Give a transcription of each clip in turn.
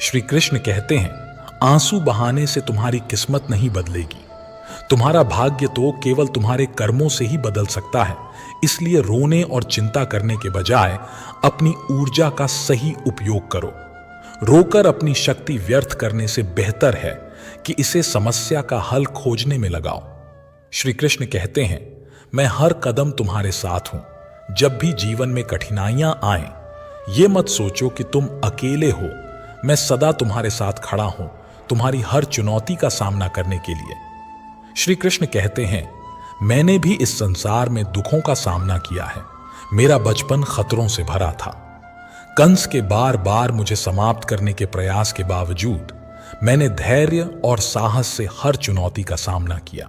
श्री कृष्ण कहते हैं, आंसू बहाने से तुम्हारी किस्मत नहीं बदलेगी। तुम्हारा भाग्य तो केवल तुम्हारे कर्मों से ही बदल सकता है। इसलिए रोने और चिंता करने के बजाय अपनी ऊर्जा का सही उपयोग करो। रोकर अपनी शक्ति व्यर्थ करने से बेहतर है कि इसे समस्या का हल खोजने में लगाओ। श्री कृष्ण कहते हैं, मैं हर कदम तुम्हारे साथ हूं। जब भी जीवन में कठिनाइयां आएं, ये मत सोचो कि तुम अकेले हो। मैं सदा तुम्हारे साथ खड़ा हूं, तुम्हारी हर चुनौती का सामना करने के लिए। श्री कृष्ण कहते हैं, मैंने भी इस संसार में दुखों का सामना किया है। मेरा बचपन खतरों से भरा था। कंस के बार बार मुझे समाप्त करने के प्रयास के बावजूद मैंने धैर्य और साहस से हर चुनौती का सामना किया।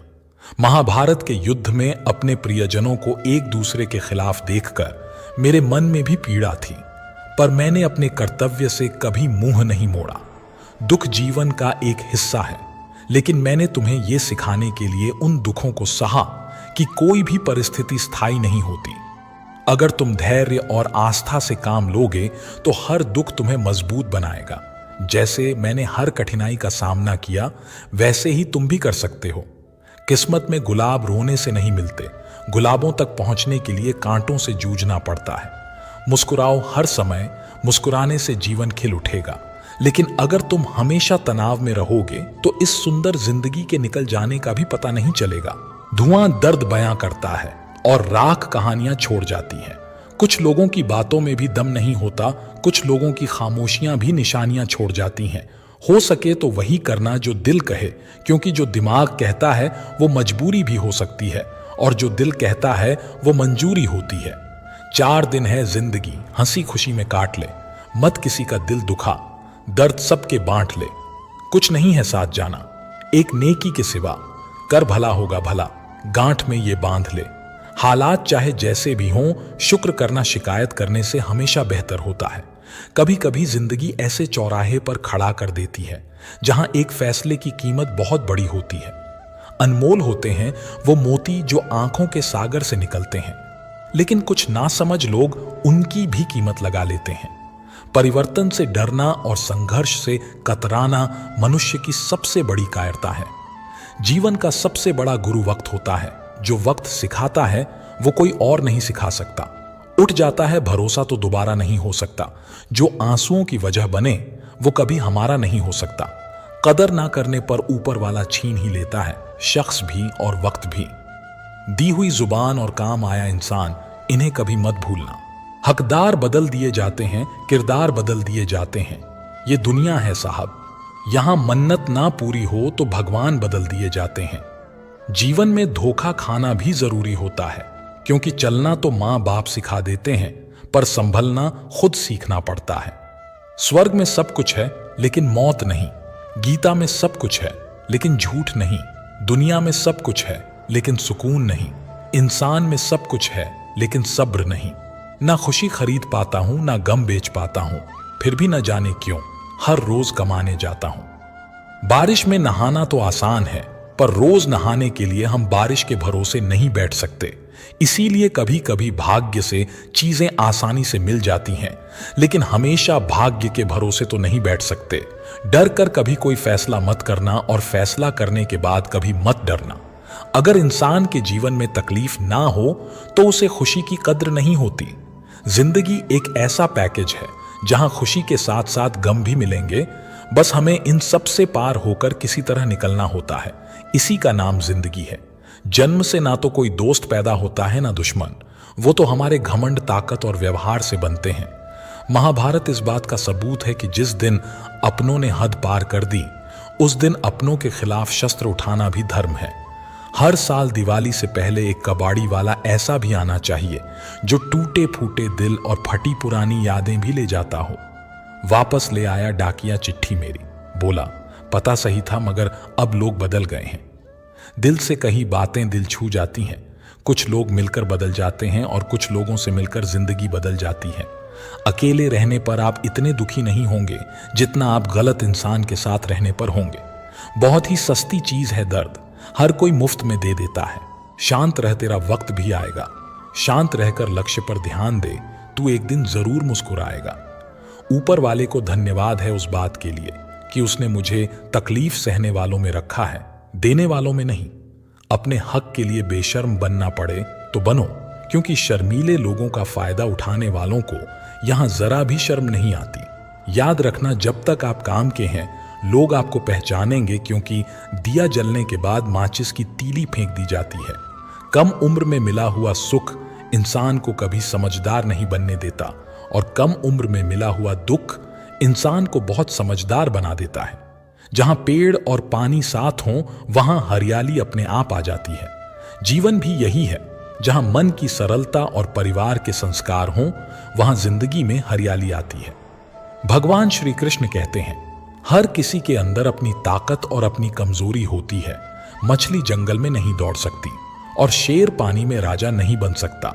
महाभारत के युद्ध में अपने प्रियजनों को एक दूसरे के खिलाफ देखकर मेरे मन में भी पीड़ा थी, पर मैंने अपने कर्तव्य से कभी मुंह नहीं मोड़ा। दुख जीवन का एक हिस्सा है, लेकिन मैंने तुम्हें यह सिखाने के लिए उन दुखों को सहा कि कोई भी परिस्थिति स्थायी नहीं होती। अगर तुम धैर्य और आस्था से काम लोगे तो हर दुख तुम्हें मजबूत बनाएगा। जैसे मैंने हर कठिनाई का सामना किया, वैसे ही तुम भी कर सकते हो। किस्मत में गुलाब रोने से नहीं मिलते, गुलाबों तक पहुंचने के लिए कांटों से जूझना पड़ता है। मुस्कुराओ हर समय, मुस्कुराने से जीवन खिल उठेगा। लेकिन अगर तुम हमेशा तनाव में रहोगे तो इस सुंदर जिंदगी के निकल जाने का भी पता नहीं चलेगा। धुआं दर्द बयां करता है और राख कहानियां छोड़ जाती है। कुछ लोगों की बातों में भी दम नहीं होता, कुछ लोगों की खामोशियां भी निशानियां छोड़ जाती हैं। हो सके तो वही करना जो दिल कहे, क्योंकि जो दिमाग कहता है वो मजबूरी भी हो सकती है और जो दिल कहता है वो मंजूरी होती है। 4 दिन है जिंदगी, हंसी खुशी में काट ले। मत किसी का दिल दुखा, दर्द सबके बांट ले। कुछ नहीं है साथ जाना, एक नेकी के सिवा। कर भला होगा भला, गांठ में ये बांध ले। हालात चाहे जैसे भी हों, शुक्र करना शिकायत करने से हमेशा बेहतर होता है। कभी कभी जिंदगी ऐसे चौराहे पर खड़ा कर देती है जहां एक फैसले की कीमत बहुत बड़ी होती है। अनमोल होते हैं वो मोती जो आंखों के सागर से निकलते हैं, लेकिन कुछ नासमझ लोग उनकी भी कीमत लगा लेते हैं। परिवर्तन से डरना और संघर्ष से कतराना मनुष्य की सबसे बड़ी कायरता है। जीवन का सबसे बड़ा गुरु वक्त होता है। जो वक्त सिखाता है वो कोई और नहीं सिखा सकता। उठ जाता है भरोसा तो दोबारा नहीं हो सकता। जो आंसुओं की वजह बने वो कभी हमारा नहीं हो सकता। कदर ना करने पर ऊपर वाला छीन ही लेता है, शख्स भी और वक्त भी। दी हुई जुबान और काम आया इंसान, इन्हें कभी मत भूलना। हकदार बदल दिए जाते हैं, किरदार बदल दिए जाते हैं। ये दुनिया है साहब, यहां मन्नत ना पूरी हो तो भगवान बदल दिए जाते हैं। जीवन में धोखा खाना भी जरूरी होता है, क्योंकि चलना तो मां बाप सिखा देते हैं, पर संभलना खुद सीखना पड़ता है। स्वर्ग में सब कुछ है लेकिन मौत नहीं। गीता में सब कुछ है लेकिन झूठ नहीं। दुनिया में सब कुछ है लेकिन सुकून नहीं। इंसान में सब कुछ है लेकिन सब्र नहीं। ना खुशी खरीद पाता हूं, ना गम बेच पाता हूं, फिर भी न जाने क्यों हर रोज कमाने जाता हूं। बारिश में नहाना तो आसान है, पर रोज नहाने के लिए हम बारिश के भरोसे नहीं बैठ सकते। इसीलिए कभी कभी भाग्य से चीजें आसानी से मिल जाती हैं, लेकिन हमेशा भाग्य के भरोसे तो नहीं बैठ सकते। डर कर कभी कोई फैसला मत करना और फैसला करने के बाद कभी मत डरना। अगर इंसान के जीवन में तकलीफ ना हो तो उसे खुशी की कद्र नहीं होती। जिंदगी एक ऐसा पैकेज है जहां खुशी के साथ साथ गम भी मिलेंगे। बस हमें इन सब से पार होकर किसी तरह निकलना होता है। इसी का नाम जिंदगी है। जन्म से ना तो कोई दोस्त पैदा होता है ना दुश्मन, वो तो हमारे घमंड, ताकत और व्यवहार से बनते हैं। महाभारत इस बात का सबूत है कि जिस दिन अपनों ने हद पार कर दी, उस दिन अपनों के खिलाफ शस्त्र उठाना भी धर्म है। हर साल दिवाली से पहले एक कबाड़ी वाला ऐसा भी आना चाहिए जो टूटे फूटे दिल और फटी पुरानी यादें भी ले जाता हो। वापस ले आया डाकिया चिट्ठी मेरी, बोला पता सही था मगर अब लोग बदल गए हैं। दिल से कही बातें दिल छू जाती हैं। कुछ लोग मिलकर बदल जाते हैं और कुछ लोगों से मिलकर जिंदगी बदल जाती है। अकेले रहने पर आप इतने दुखी नहीं होंगे जितना आप गलत इंसान के साथ रहने पर होंगे। बहुत ही सस्ती चीज है दर्द, हर कोई मुफ्त में दे देता है। शांत रह, तेरा वक्त भी आएगा। शांत रहकर लक्ष्य पर ध्यान दे, तू एक दिन जरूर मुस्कुराएगा। ऊपर वाले को धन्यवाद है उस बात के लिए कि उसने मुझे तकलीफ सहने वालों में रखा है, देने वालों में नहीं। अपने हक के लिए बेशर्म बनना पड़े तो बनो, क्योंकि शर्मीले लोगों का फायदा उठाने वालों को यहां जरा भी शर्म नहीं आती। याद रखना, जब तक आप काम के हैं लोग आपको पहचानेंगे, क्योंकि दिया जलने के बाद माचिस की तीली फेंक दी जाती है। कम उम्र में मिला हुआ सुख इंसान को कभी समझदार नहीं बनने देता, और कम उम्र में मिला हुआ दुख इंसान को बहुत समझदार बना देता है। जहां पेड़ और पानी साथ हों वहां हरियाली अपने आप आ जाती है। जीवन भी यही है, जहां मन की सरलता और परिवार के संस्कार हों वहां जिंदगी में हरियाली आती है। भगवान श्री कृष्ण कहते हैं, हर किसी के अंदर अपनी ताकत और अपनी कमजोरी होती है। मछली जंगल में नहीं दौड़ सकती और शेर पानी में राजा नहीं बन सकता,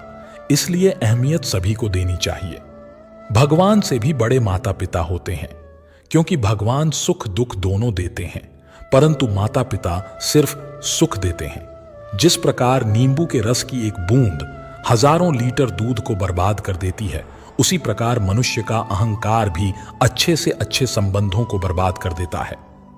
इसलिए अहमियत सभी को देनी चाहिए। भगवान से भी बड़े माता पिता होते हैं, क्योंकि भगवान सुख दुख दोनों देते हैं, परंतु माता पिता सिर्फ सुख देते हैं। जिस प्रकार नींबू के रस की एक बूंद हजारों लीटर दूध को बर्बाद कर देती है, उसी प्रकार मनुष्य का अहंकार भी अच्छे से अच्छे संबंधों को बर्बाद कर देता है।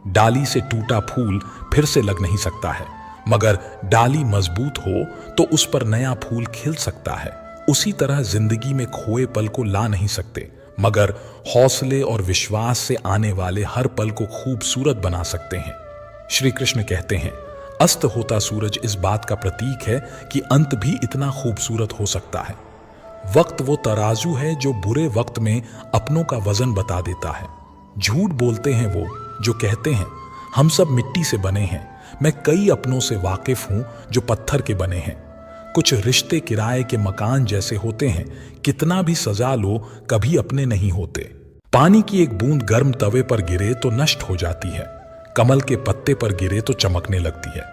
डाली से टूटा फूल फिर से लग नहीं सकता है, मगर डाली मजबूत हो तो उस पर नया फूल खिल सकता है। उसी तरह जिंदगी में खोए पल को ला नहीं सकते, मगर हौसले और विश्वास से आने वाले हर पल को खूबसूरत बना सकते हैं। श्री कृष्ण कहते हैं, अस्त होता सूरज इस बात का प्रतीक है कि अंत भी इतना खूबसूरत हो सकता है। वक्त वो तराजू है जो बुरे वक्त में अपनों का वजन बता देता है। झूठ बोलते हैं वो जो कहते हैं, हम सब मिट्टी से बने हैं। मैं कई अपनों से वाकिफ हूं जो पत्थर के बने हैं। कुछ रिश्ते किराए के मकान जैसे होते हैं, कितना भी सजा लो कभी अपने नहीं होते। पानी की एक बूंद गर्म तवे पर गिरे तो नष्ट हो जाती है, कमल के पत्ते पर गिरे तो चमकने लगती है,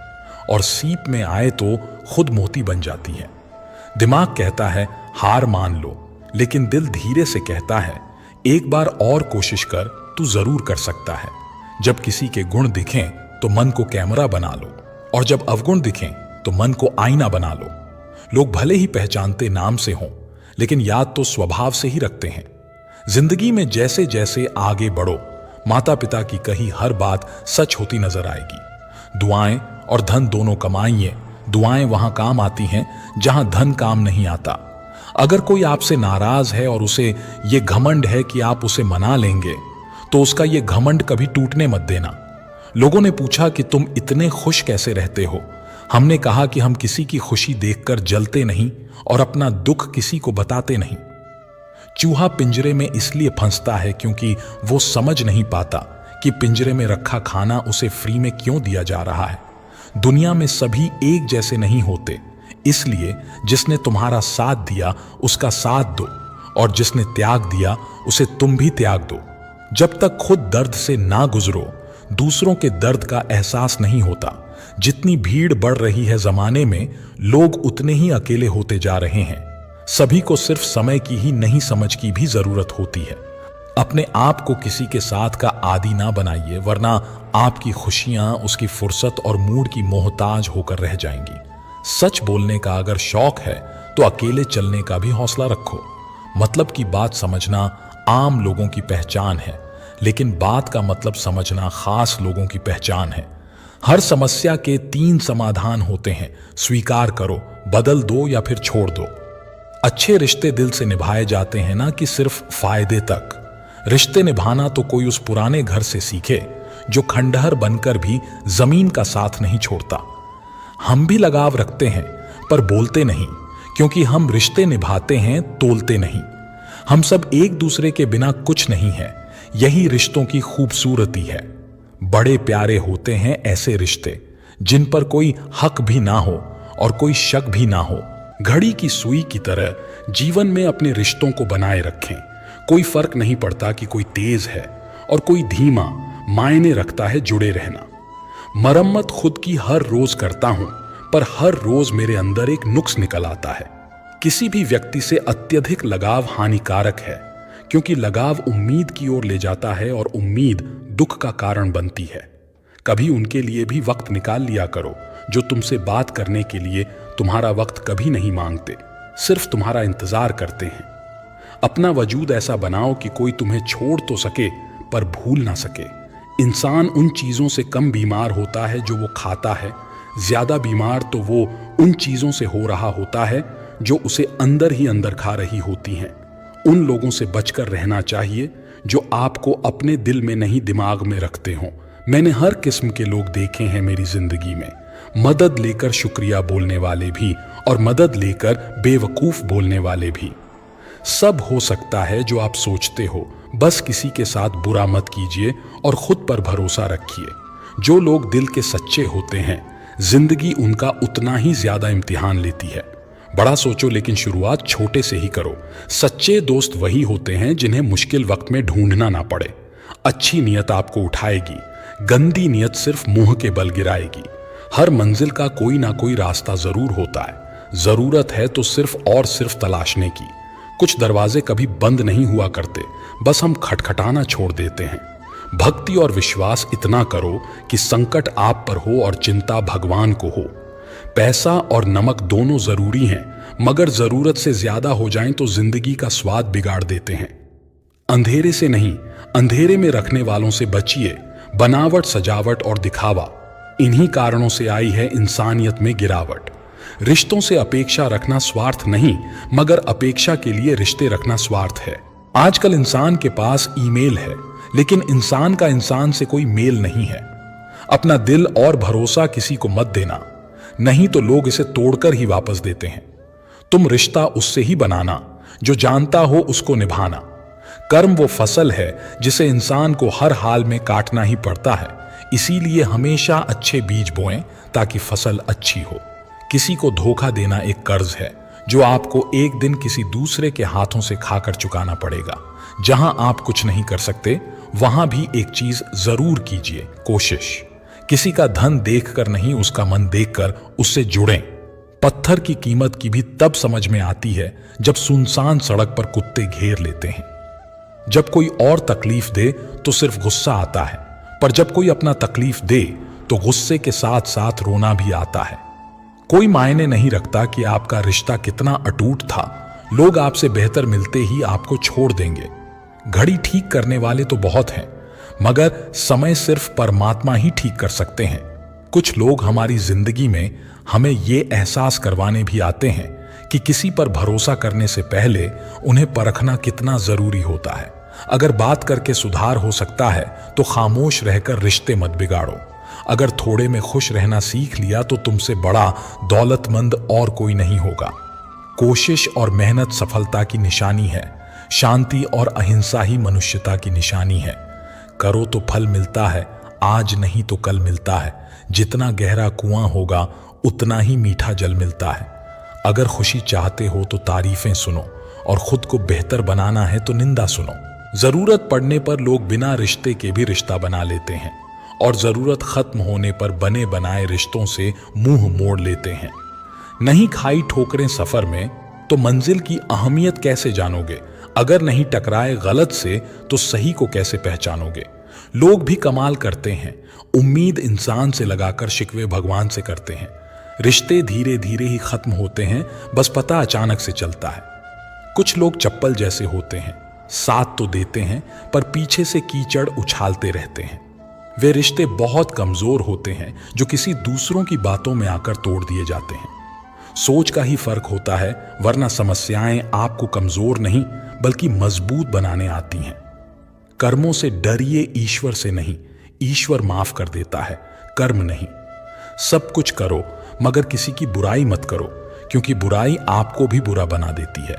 और सीप में आए तो खुद मोती बन जाती है। दिमाग कहता है हार मान लो, लेकिन दिल धीरे से कहता है एक बार और कोशिश कर, तू जरूर कर सकता है। जब किसी के गुण दिखें तो मन को कैमरा बना लो, और जब अवगुण दिखें तो मन को आईना बना लो। लोग भले ही पहचानते नाम से हों, लेकिन याद तो स्वभाव से ही रखते हैं। जिंदगी में जैसे जैसे आगे बढ़ो, माता पिता की कही हर बात सच होती नजर आएगी। दुआएं और धन दोनों कमाइए। दुआएं वहां काम आती हैं जहां धन काम नहीं आता। अगर कोई आपसे नाराज है और उसे ये घमंड है कि आप उसे मना लेंगे, तो उसका ये घमंड कभी टूटने मत देना। लोगों ने पूछा कि तुम इतने खुश कैसे रहते हो। हमने कहा कि हम किसी की खुशी देखकर जलते नहीं और अपना दुख किसी को बताते नहीं। चूहा पिंजरे में इसलिए फंसता है क्योंकि वो समझ नहीं पाता कि पिंजरे में रखा खाना उसे फ्री में क्यों दिया जा रहा है। दुनिया में सभी एक जैसे नहीं होते, इसलिए जिसने तुम्हारा साथ दिया उसका साथ दो, और जिसने त्याग दिया उसे तुम भी त्याग दो। जब तक खुद दर्द से ना गुजरो, दूसरों के दर्द का एहसास नहीं होता। जितनी भीड़ बढ़ रही है जमाने में, लोग उतने ही अकेले होते जा रहे हैं। सभी को सिर्फ समय की ही नहीं समझ की भी जरूरत होती है। अपने आप को किसी के साथ का आदी ना बनाइए, वरना आपकी खुशियां उसकी फुर्सत और मूड की मोहताज होकर रह जाएंगी। सच बोलने का अगर शौक है तो अकेले चलने का भी हौसला रखो। मतलब की बात समझना आम लोगों की पहचान है, लेकिन बात का मतलब समझना खास लोगों की पहचान है। हर समस्या के 3 समाधान होते हैं, स्वीकार करो, बदल दो या फिर छोड़ दो। अच्छे रिश्ते दिल से निभाए जाते हैं, ना कि सिर्फ फायदे तक। रिश्ते निभाना तो कोई उस पुराने घर से सीखे जो खंडहर बनकर भी जमीन का साथ नहीं छोड़ता। हम भी लगाव रखते हैं पर बोलते नहीं, क्योंकि हम रिश्ते निभाते हैं, तोलते नहीं। हम सब एक दूसरे के बिना कुछ नहीं है, यही रिश्तों की खूबसूरती है। बड़े प्यारे होते हैं ऐसे रिश्ते जिन पर कोई हक भी ना हो और कोई शक भी ना हो। घड़ी की सुई की तरह जीवन में अपने रिश्तों को बनाए रखें। कोई फर्क नहीं पड़ता कि कोई तेज है और कोई धीमा, मायने रखता है जुड़े रहना। मरम्मत खुद की हर रोज करता हूं, पर हर रोज मेरे अंदर एक नुक्स निकल आता है। किसी भी व्यक्ति से अत्यधिक लगाव हानिकारक है, क्योंकि लगाव उम्मीद की ओर ले जाता है और उम्मीद दुख का कारण बनती है। कभी उनके लिए भी वक्त निकाल लिया करो जो तुमसे बात करने के लिए तुम्हारा वक्त कभी नहीं मांगते, सिर्फ तुम्हारा इंतजार करते हैं। अपना वजूद ऐसा बनाओ कि कोई तुम्हें छोड़ तो सके पर भूल ना सके। इंसान उन चीज़ों से कम बीमार होता है जो वो खाता है, ज्यादा बीमार तो वो उन चीज़ों से हो रहा होता है जो उसे अंदर ही अंदर खा रही होती हैं। उन लोगों से बचकर रहना चाहिए जो आपको अपने दिल में नहीं दिमाग में रखते हों। मैंने हर किस्म के लोग देखे हैं मेरी जिंदगी में, मदद लेकर शुक्रिया बोलने वाले भी और मदद लेकर बेवकूफ बोलने वाले भी। सब हो सकता है जो आप सोचते हो, बस किसी के साथ बुरा मत कीजिए और खुद पर भरोसा रखिए। जो लोग दिल के सच्चे होते हैं, जिंदगी उनका उतना ही ज्यादा इम्तिहान लेती है। बड़ा सोचो लेकिन शुरुआत छोटे से ही करो। सच्चे दोस्त वही होते हैं जिन्हें मुश्किल वक्त में ढूंढना ना पड़े। अच्छी नीयत आपको उठाएगी, गंदी नीयत सिर्फ मुंह के बल गिराएगी। हर मंजिल का कोई ना कोई रास्ता जरूर होता है, जरूरत है तो सिर्फ और सिर्फ तलाशने की। कुछ दरवाजे कभी बंद नहीं हुआ करते, बस हम खटखटाना छोड़ देते हैं। भक्ति और विश्वास इतना करो कि संकट आप पर हो और चिंता भगवान को हो। पैसा और नमक दोनों जरूरी हैं, मगर जरूरत से ज्यादा हो जाएं तो जिंदगी का स्वाद बिगाड़ देते हैं। अंधेरे से नहीं, अंधेरे में रखने वालों से बचिए। बनावट, सजावट और दिखावा, इन्हीं कारणों से आई है इंसानियत में गिरावट। रिश्तों से अपेक्षा रखना स्वार्थ नहीं, मगर अपेक्षा के लिए रिश्ते रखना स्वार्थ है। आजकल इंसान के पास ईमेल है, लेकिन इंसान का इंसान से कोई मेल नहीं है। अपना दिल और भरोसा किसी को मत देना, नहीं तो लोग इसे तोड़कर ही वापस देते हैं। तुम रिश्ता उससे ही बनाना जो जानता हो उसको निभाना। कर्म वो फसल है जिसे इंसान को हर हाल में काटना ही पड़ता है, इसीलिए हमेशा अच्छे बीज बोएं ताकि फसल अच्छी हो। किसी को धोखा देना एक कर्ज है जो आपको एक दिन किसी दूसरे के हाथों से खाकर चुकाना पड़ेगा। जहां आप कुछ नहीं कर सकते, वहां भी एक चीज जरूर कीजिए, कोशिश। किसी का धन देखकर नहीं, उसका मन देखकर उससे जुड़ें। पत्थर की कीमत की भी तब समझ में आती है जब सुनसान सड़क पर कुत्ते घेर लेते हैं। जब कोई और तकलीफ दे तो सिर्फ गुस्सा आता है, पर जब कोई अपना तकलीफ दे तो गुस्से के साथ साथ रोना भी आता है। कोई मायने नहीं रखता कि आपका रिश्ता कितना अटूट था, लोग आपसे बेहतर मिलते ही आपको छोड़ देंगे। घड़ी ठीक करने वाले तो बहुत हैं, मगर समय सिर्फ परमात्मा ही ठीक कर सकते हैं। कुछ लोग हमारी जिंदगी में हमें ये एहसास करवाने भी आते हैं कि किसी पर भरोसा करने से पहले उन्हें परखना कितना जरूरी होता है। अगर बात करके सुधार हो सकता है तो खामोश रहकर रिश्ते मत बिगाड़ो। अगर थोड़े में खुश रहना सीख लिया तो तुमसे बड़ा दौलतमंद और कोई नहीं होगा। कोशिश और मेहनत सफलता की निशानी है, शांति और अहिंसा ही मनुष्यता की निशानी है। करो तो फल मिलता है, आज नहीं तो कल मिलता है। जितना गहरा कुआं होगा उतना ही मीठा जल मिलता है। अगर खुशी चाहते हो तो तारीफें सुनो, और खुद को बेहतर बनाना है तो निंदा सुनो। जरूरत पड़ने पर लोग बिना रिश्ते के भी रिश्ता बना लेते हैं, और जरूरत खत्म होने पर बने बनाए रिश्तों से मुंह मोड़ लेते हैं। नहीं खाई ठोकरें सफर में तो मंजिल की अहमियत कैसे जानोगे? अगर नहीं टकराए गलत से तो सही को कैसे पहचानोगे? लोग भी कमाल करते हैं, उम्मीद इंसान से लगाकर शिकवे भगवान से करते हैं। रिश्ते धीरे धीरे ही खत्म होते हैं, बस पता अचानक से चलता है। कुछ लोग चप्पल जैसे होते हैं, साथ तो देते हैं पर पीछे से कीचड़ उछालते रहते हैं। वे रिश्ते बहुत कमजोर होते हैं जो किसी दूसरों की बातों में आकर तोड़ दिए जाते हैं। सोच का ही फर्क होता है, वरना समस्याएं आपको कमजोर नहीं बल्कि मजबूत बनाने आती हैं। कर्मों से डरिए, ईश्वर से नहीं। ईश्वर माफ कर देता है, कर्म नहीं। सब कुछ करो मगर किसी की बुराई मत करो, क्योंकि बुराई आपको भी बुरा बना देती है।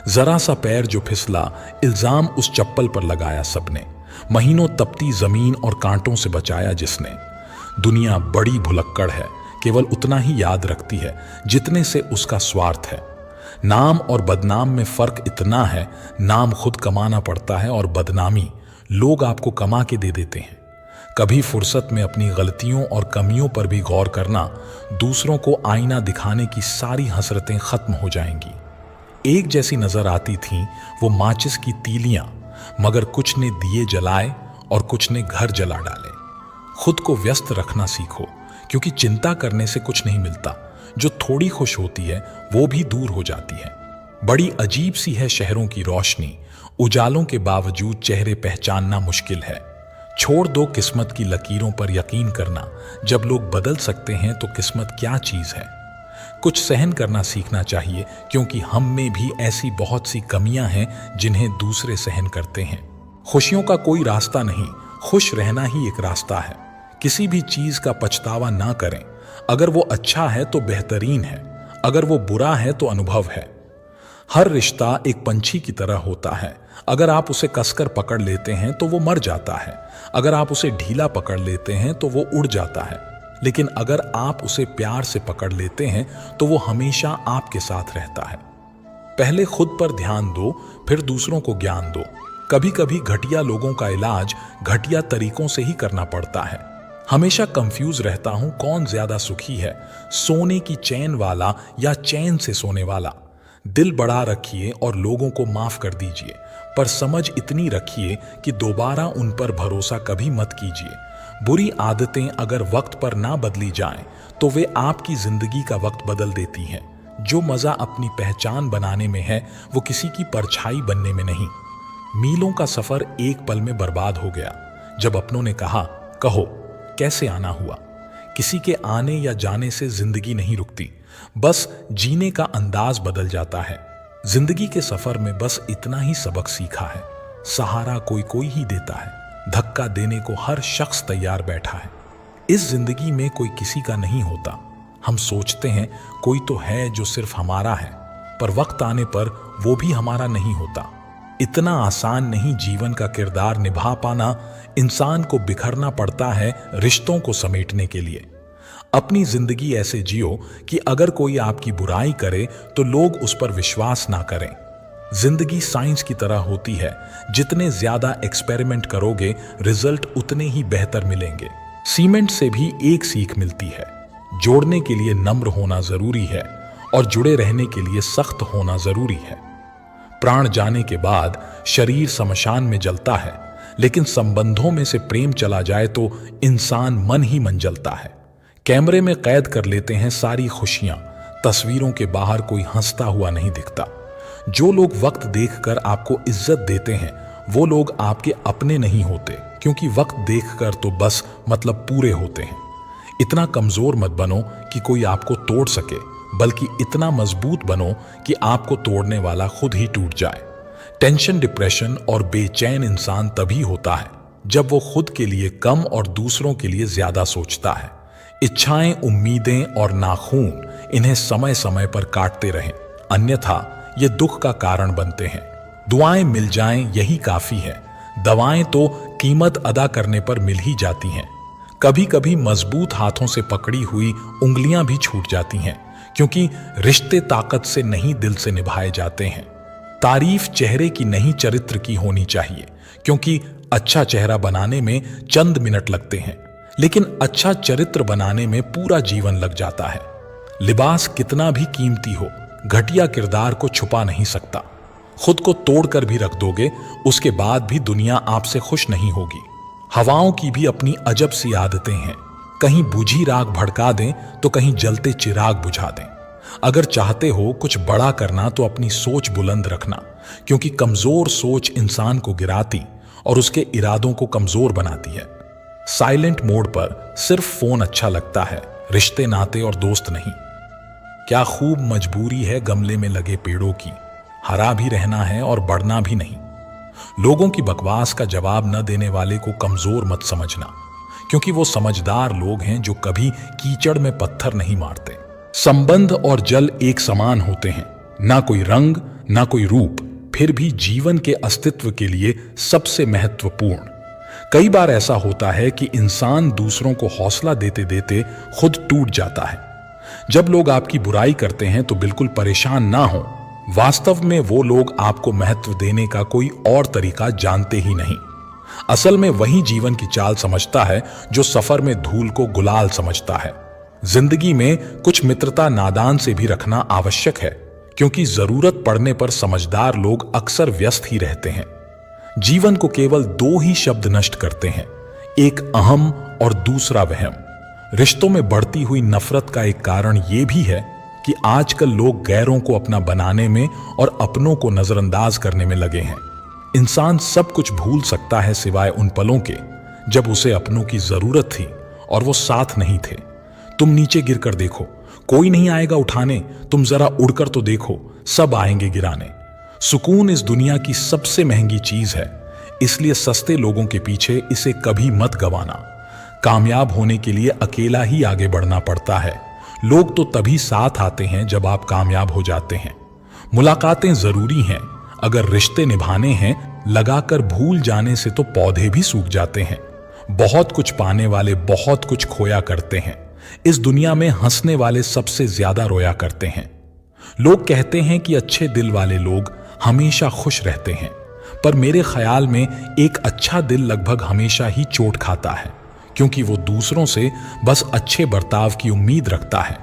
जरा सा पैर जो फिसला, इल्जाम उस चप्पल पर लगाया सबने। महीनों तपती जमीन और कांटों से बचाया जिसने। दुनिया बड़ी भुलक्कड़ है, केवल उतना ही याद रखती है जितने से उसका स्वार्थ है। नाम और बदनाम में फर्क इतना है, नाम खुद कमाना पड़ता है और बदनामी लोग आपको कमा के दे देते हैं। कभी फुर्सत में अपनी गलतियों और कमियों पर भी गौर करना, दूसरों को आईना दिखाने की सारी हसरतें खत्म हो जाएंगी। एक जैसी नजर आती थीं वो माचिस की तीलियां, मगर कुछ ने दिए जलाए और कुछ ने घर जला डाले। खुद को व्यस्त रखना सीखो, क्योंकि चिंता करने से कुछ नहीं मिलता। जो थोड़ी खुश होती है वो भी दूर हो जाती है। बड़ी अजीब सी है शहरों की रोशनी, उजालों के बावजूद चेहरे पहचानना मुश्किल है। छोड़ दो किस्मत की लकीरों पर यकीन करना, जब लोग बदल सकते हैं तो किस्मत क्या चीज है। कुछ सहन करना सीखना चाहिए, क्योंकि हम में भी ऐसी बहुत सी कमियां हैं जिन्हें दूसरे सहन करते हैं। खुशियों का कोई रास्ता नहीं, खुश रहना ही एक रास्ता है। किसी भी चीज का पछतावा ना करें। अगर वो अच्छा है तो बेहतरीन है, अगर वो बुरा है तो अनुभव है। हर रिश्ता एक पंछी की तरह होता है। अगर आप उसे कसकर पकड़ लेते हैं तो वो मर जाता है, अगर आप उसे ढीला पकड़ लेते हैं तो वो उड़ जाता है, लेकिन अगर आप उसे प्यार से पकड़ लेते हैं तो वो हमेशा आपके साथ रहता है। पहले खुद पर ध्यान दो, फिर दूसरों को ज्ञान दो। कभी कभी घटिया लोगों का इलाज घटिया तरीकों से ही करना पड़ता है। हमेशा कंफ्यूज रहता हूं कौन ज्यादा सुखी है, सोने की चैन वाला या चैन से सोने वाला। दिल बड़ा रखिए और लोगों को माफ कर दीजिए, पर समझ इतनी रखिए कि दोबारा उन पर भरोसा कभी मत कीजिए। बुरी आदतें अगर वक्त पर ना बदली जाएं तो वे आपकी जिंदगी का वक्त बदल देती हैं। जो मजा अपनी पहचान बनाने में है वो किसी की परछाई बनने में नहीं। मीलों का सफर एक पल में बर्बाद हो गया जब अपनों ने कहा, कहो कैसे आना हुआ। किसी के आने या जाने से जिंदगी नहीं रुकती, बस जीने का अंदाज बदल जाता है। जिंदगी के सफर में बस इतना ही सबक सीखा है, सहारा कोई कोई ही देता है, धक्का देने को हर शख्स तैयार बैठा है। इस जिंदगी में कोई किसी का नहीं होता। हम सोचते हैं कोई तो है जो सिर्फ हमारा है, पर वक्त आने पर वो भी हमारा नहीं होता। इतना आसान नहीं जीवन का किरदार निभा पाना। इंसान को बिखरना पड़ता है रिश्तों को समेटने के लिए। अपनी जिंदगी ऐसे जियो कि अगर कोई आपकी बुराई करे तो लोग उस पर विश्वास ना करें। जिंदगी साइंस की तरह होती है, जितने ज्यादा एक्सपेरिमेंट करोगे रिजल्ट उतने ही बेहतर मिलेंगे। सीमेंट से भी एक सीख मिलती है, जोड़ने के लिए नम्र होना जरूरी है और जुड़े रहने के लिए सख्त होना जरूरी है। प्राण जाने के बाद शरीर शमशान में जलता है, लेकिन संबंधों में से प्रेम चला जाए तो इंसान मन ही मन जलता है। कैमरे में कैद कर लेते हैं सारी खुशियां, तस्वीरों के बाहर कोई हंसता हुआ नहीं दिखता। जो लोग वक्त देखकर आपको इज्जत देते हैं वो लोग आपके अपने नहीं होते, क्योंकि वक्त देखकर तो बस मतलब पूरे होते हैं। इतना कमजोर मत बनो कि कोई आपको तोड़ सके, बल्कि इतना मजबूत बनो कि आपको तोड़ने वाला खुद ही टूट जाए। टेंशन, डिप्रेशन और बेचैन इंसान तभी होता है जब वो खुद के लिए कम और दूसरों के लिए ज्यादा सोचता है। इच्छाएं, उम्मीदें और नाखून इन्हें समय समय पर काटते रहें, अन्यथा ये दुख का कारण बनते हैं। दुआएं मिल जाएं यही काफी है, दवाएं तो कीमत अदा करने पर मिल ही जाती हैं। कभी कभी मजबूत हाथों से पकड़ी हुई उंगलियां भी छूट जाती हैं, क्योंकि रिश्ते ताकत से नहीं दिल से निभाए जाते हैं। तारीफ चेहरे की नहीं चरित्र की होनी चाहिए, क्योंकि अच्छा चेहरा बनाने में चंद मिनट लगते हैं, लेकिन अच्छा चरित्र बनाने में पूरा जीवन लग जाता है। लिबास कितना भी कीमती हो, घटिया किरदार को छुपा नहीं सकता। खुद को तोड़कर भी रख दोगे, उसके बाद भी दुनिया आपसे खुश नहीं होगी। हवाओं की भी अपनी अजब सी आदतें हैं, कहीं बुझी राख भड़का दें तो कहीं जलते चिराग बुझा दें। अगर चाहते हो कुछ बड़ा करना तो अपनी सोच बुलंद रखना, क्योंकि कमजोर सोच इंसान को गिराती और उसके इरादों को कमजोर बनाती है। साइलेंट मोड पर सिर्फ फोन अच्छा लगता है, रिश्ते, नाते और दोस्त नहीं। क्या खूब मजबूरी है गमले में लगे पेड़ों की, हरा भी रहना है और बढ़ना भी नहीं। लोगों की बकवास का जवाब न देने वाले को कमजोर मत समझना, क्योंकि वो समझदार लोग हैं जो कभी कीचड़ में पत्थर नहीं मारते। संबंध और जल एक समान होते हैं, ना कोई रंग ना कोई रूप, फिर भी जीवन के अस्तित्व के लिए सबसे महत्वपूर्ण। कई बार ऐसा होता है कि इंसान दूसरों को हौसला देते देते खुद टूट जाता है। जब लोग आपकी बुराई करते हैं तो बिल्कुल परेशान ना हो, वास्तव में वो लोग आपको महत्व देने का कोई और तरीका जानते ही नहीं। असल में वही जीवन की चाल समझता है जो सफर में धूल को गुलाल समझता है। जिंदगी में कुछ मित्रता नादान से भी रखना आवश्यक है, क्योंकि जरूरत पड़ने पर समझदार लोग अक्सर व्यस्त ही रहते हैं। जीवन को केवल दो ही शब्द नष्ट करते हैं, एक अहम और दूसरा वहम। रिश्तों में बढ़ती हुई नफरत का एक कारण यह भी है कि आजकल लोग गैरों को अपना बनाने में और अपनों को नजरअंदाज करने में लगे हैं। इंसान सब कुछ भूल सकता है सिवाय उन पलों के जब उसे अपनों की जरूरत थी और वो साथ नहीं थे। तुम नीचे गिरकर देखो, कोई नहीं आएगा उठाने। तुम जरा उड़कर तो देखो, सब आएंगे गिराने। सुकून इस दुनिया की सबसे महंगी चीज है, इसलिए सस्ते लोगों के पीछे इसे कभी मत गंवाना। कामयाब होने के लिए अकेला ही आगे बढ़ना पड़ता है। लोग तो तभी साथ आते हैं जब आप कामयाब हो जाते हैं। मुलाकातें जरूरी हैं, अगर रिश्ते निभाने हैं लगाकर भूल जाने से तो पौधे भी सूख जाते हैं। बहुत कुछ पाने वाले बहुत कुछ खोया करते हैं। इस दुनिया में हंसने वाले सबसे ज्यादा रोया करते हैं। लोग कहते हैं कि अच्छे दिल वाले लोग हमेशा खुश रहते हैं, पर मेरे ख्याल में एक अच्छा दिल लगभग हमेशा ही चोट खाता है, क्योंकि वो दूसरों से बस अच्छे बर्ताव की उम्मीद रखता है।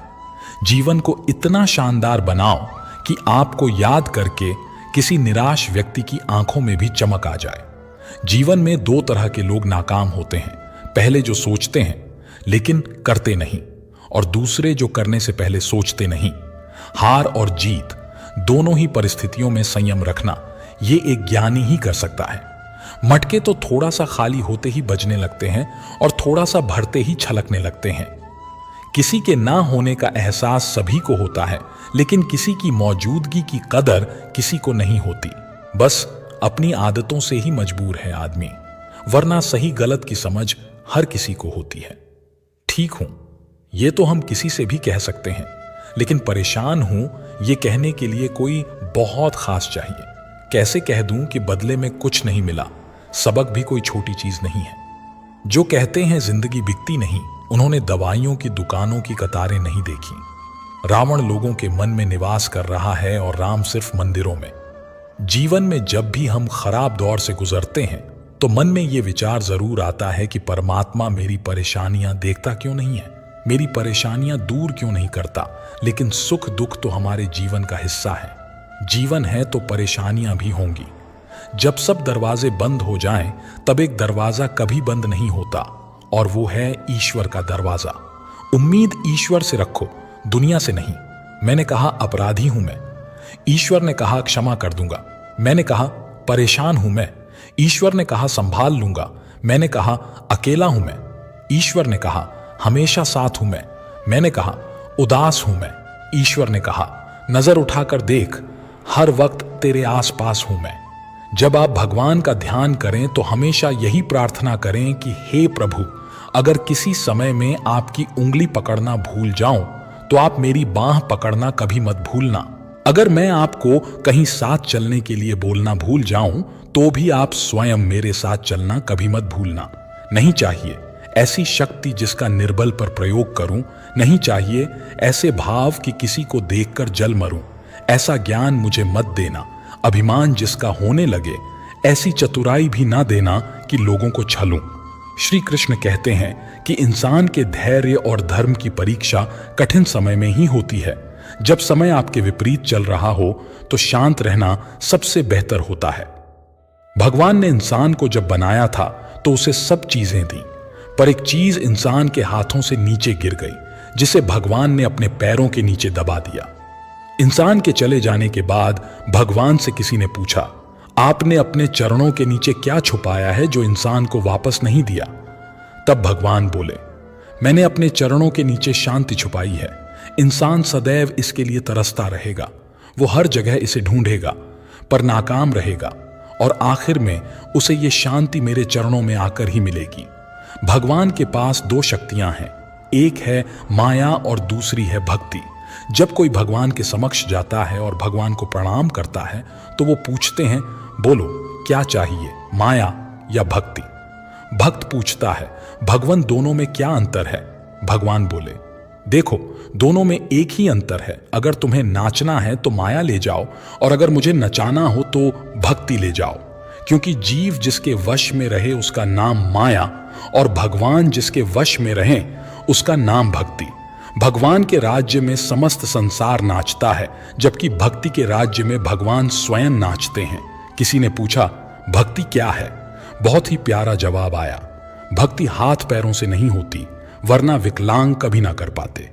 जीवन को इतना शानदार बनाओ कि आपको याद करके किसी निराश व्यक्ति की आंखों में भी चमक आ जाए। जीवन में दो तरह के लोग नाकाम होते हैं, पहले जो सोचते हैं लेकिन करते नहीं, और दूसरे जो करने से पहले सोचते नहीं। हार और जीत दोनों ही परिस्थितियों में संयम रखना ये एक ज्ञानी ही कर सकता है। मटके तो थोड़ा सा खाली होते ही बजने लगते हैं और थोड़ा सा भरते ही छलकने लगते हैं। किसी के ना होने का एहसास सभी को होता है, लेकिन किसी की मौजूदगी की कदर किसी को नहीं होती। बस अपनी आदतों से ही मजबूर है आदमी, वरना सही गलत की समझ हर किसी को होती है। ठीक हूं ये तो हम किसी से भी कह सकते हैं, लेकिन परेशान हूं ये कहने के लिए कोई बहुत खास चाहिए। कैसे कह दूं कि बदले में कुछ नहीं मिला? सबक भी कोई छोटी चीज नहीं है। जो कहते हैं जिंदगी बिकती नहीं, उन्होंने दवाइयों की दुकानों की कतारें नहीं देखी। रावण लोगों के मन में निवास कर रहा है और राम सिर्फ मंदिरों में। जीवन में जब भी हम खराब दौर से गुजरते हैं तो मन में ये विचार जरूर आता है कि परमात्मा मेरी परेशानियां देखता क्यों नहीं है, मेरी परेशानियां दूर क्यों नहीं करता। लेकिन सुख दुख तो हमारे जीवन का हिस्सा है। जीवन है तो परेशानियां भी होंगी। जब सब दरवाजे बंद हो जाएं, तब एक दरवाजा कभी बंद नहीं होता, और वो है ईश्वर का दरवाजा। उम्मीद ईश्वर से रखो, दुनिया से नहीं। मैंने कहा अपराधी हूं मैं, ईश्वर ने कहा क्षमा कर दूंगा। मैंने कहा परेशान हूं मैं, ईश्वर ने कहा संभाल लूंगा। मैंने कहा अकेला हूं मैं, ईश्वर ने कहा हमेशा साथ हूं मैं। मैंने कहा उदास हूं मैं, ईश्वर ने कहा नजर उठाकर देख, हर वक्त तेरे आसपास हूं मैं। जब आप भगवान का ध्यान करें तो हमेशा यही प्रार्थना करें कि हे प्रभु, अगर किसी समय में आपकी उंगली पकड़ना भूल जाऊं तो आप मेरी बांह पकड़ना कभी मत भूलना। अगर मैं आपको कहीं साथ चलने के लिए बोलना भूल जाऊं तो भी आप स्वयं मेरे साथ चलना कभी मत भूलना। नहीं चाहिए ऐसी शक्ति जिसका निर्बल पर प्रयोग करूं, नहीं चाहिए ऐसे भाव कि किसी को देखकर जल मरूं। ऐसा ज्ञान मुझे मत देना, अभिमान जिसका होने लगे, ऐसी चतुराई भी ना देना कि लोगों को छलूं। श्री कृष्ण कहते हैं कि इंसान के धैर्य और धर्म की परीक्षा कठिन समय में ही होती है। जब समय आपके विपरीत चल रहा हो तो शांत रहना सबसे बेहतर होता है। भगवान ने इंसान को जब बनाया था तो उसे सब चीजें दी, पर एक चीज इंसान के हाथों से नीचे गिर गई, जिसे भगवान ने अपने पैरों के नीचे दबा दिया। इंसान के चले जाने के बाद भगवान से किसी ने पूछा, आपने अपने चरणों के नीचे क्या छुपाया है जो इंसान को वापस नहीं दिया? तब भगवान बोले, मैंने अपने चरणों के नीचे शांति छुपाई है। इंसान सदैव इसके लिए तरसता रहेगा, वो हर जगह इसे ढूंढेगा पर नाकाम रहेगा, और आखिर में उसे ये शांति मेरे चरणों में आकर ही मिलेगी। भगवान के पास दो शक्तियां हैं, एक है माया और दूसरी है भक्ति। जब कोई भगवान के समक्ष जाता है और भगवान को प्रणाम करता है तो वो पूछते हैं, बोलो क्या चाहिए, माया या भक्ति? भक्त पूछता है, भगवान दोनों में क्या अंतर है? भगवान बोले, देखो दोनों में एक ही अंतर है। अगर तुम्हें नाचना है तो माया ले जाओ, और अगर मुझे नचाना हो तो भक्ति ले जाओ। क्योंकि जीव जिसके वश में रहे उसका नाम माया, और भगवान जिसके वश में रहे उसका नाम भक्ति। भगवान के राज्य में समस्त संसार नाचता है, जबकि भक्ति के राज्य में भगवान स्वयं नाचते हैं। किसी ने पूछा, भक्ति क्या है? बहुत ही प्यारा जवाब आया, भक्ति हाथ पैरों से नहीं होती, वरना विकलांग कभी ना कर पाते।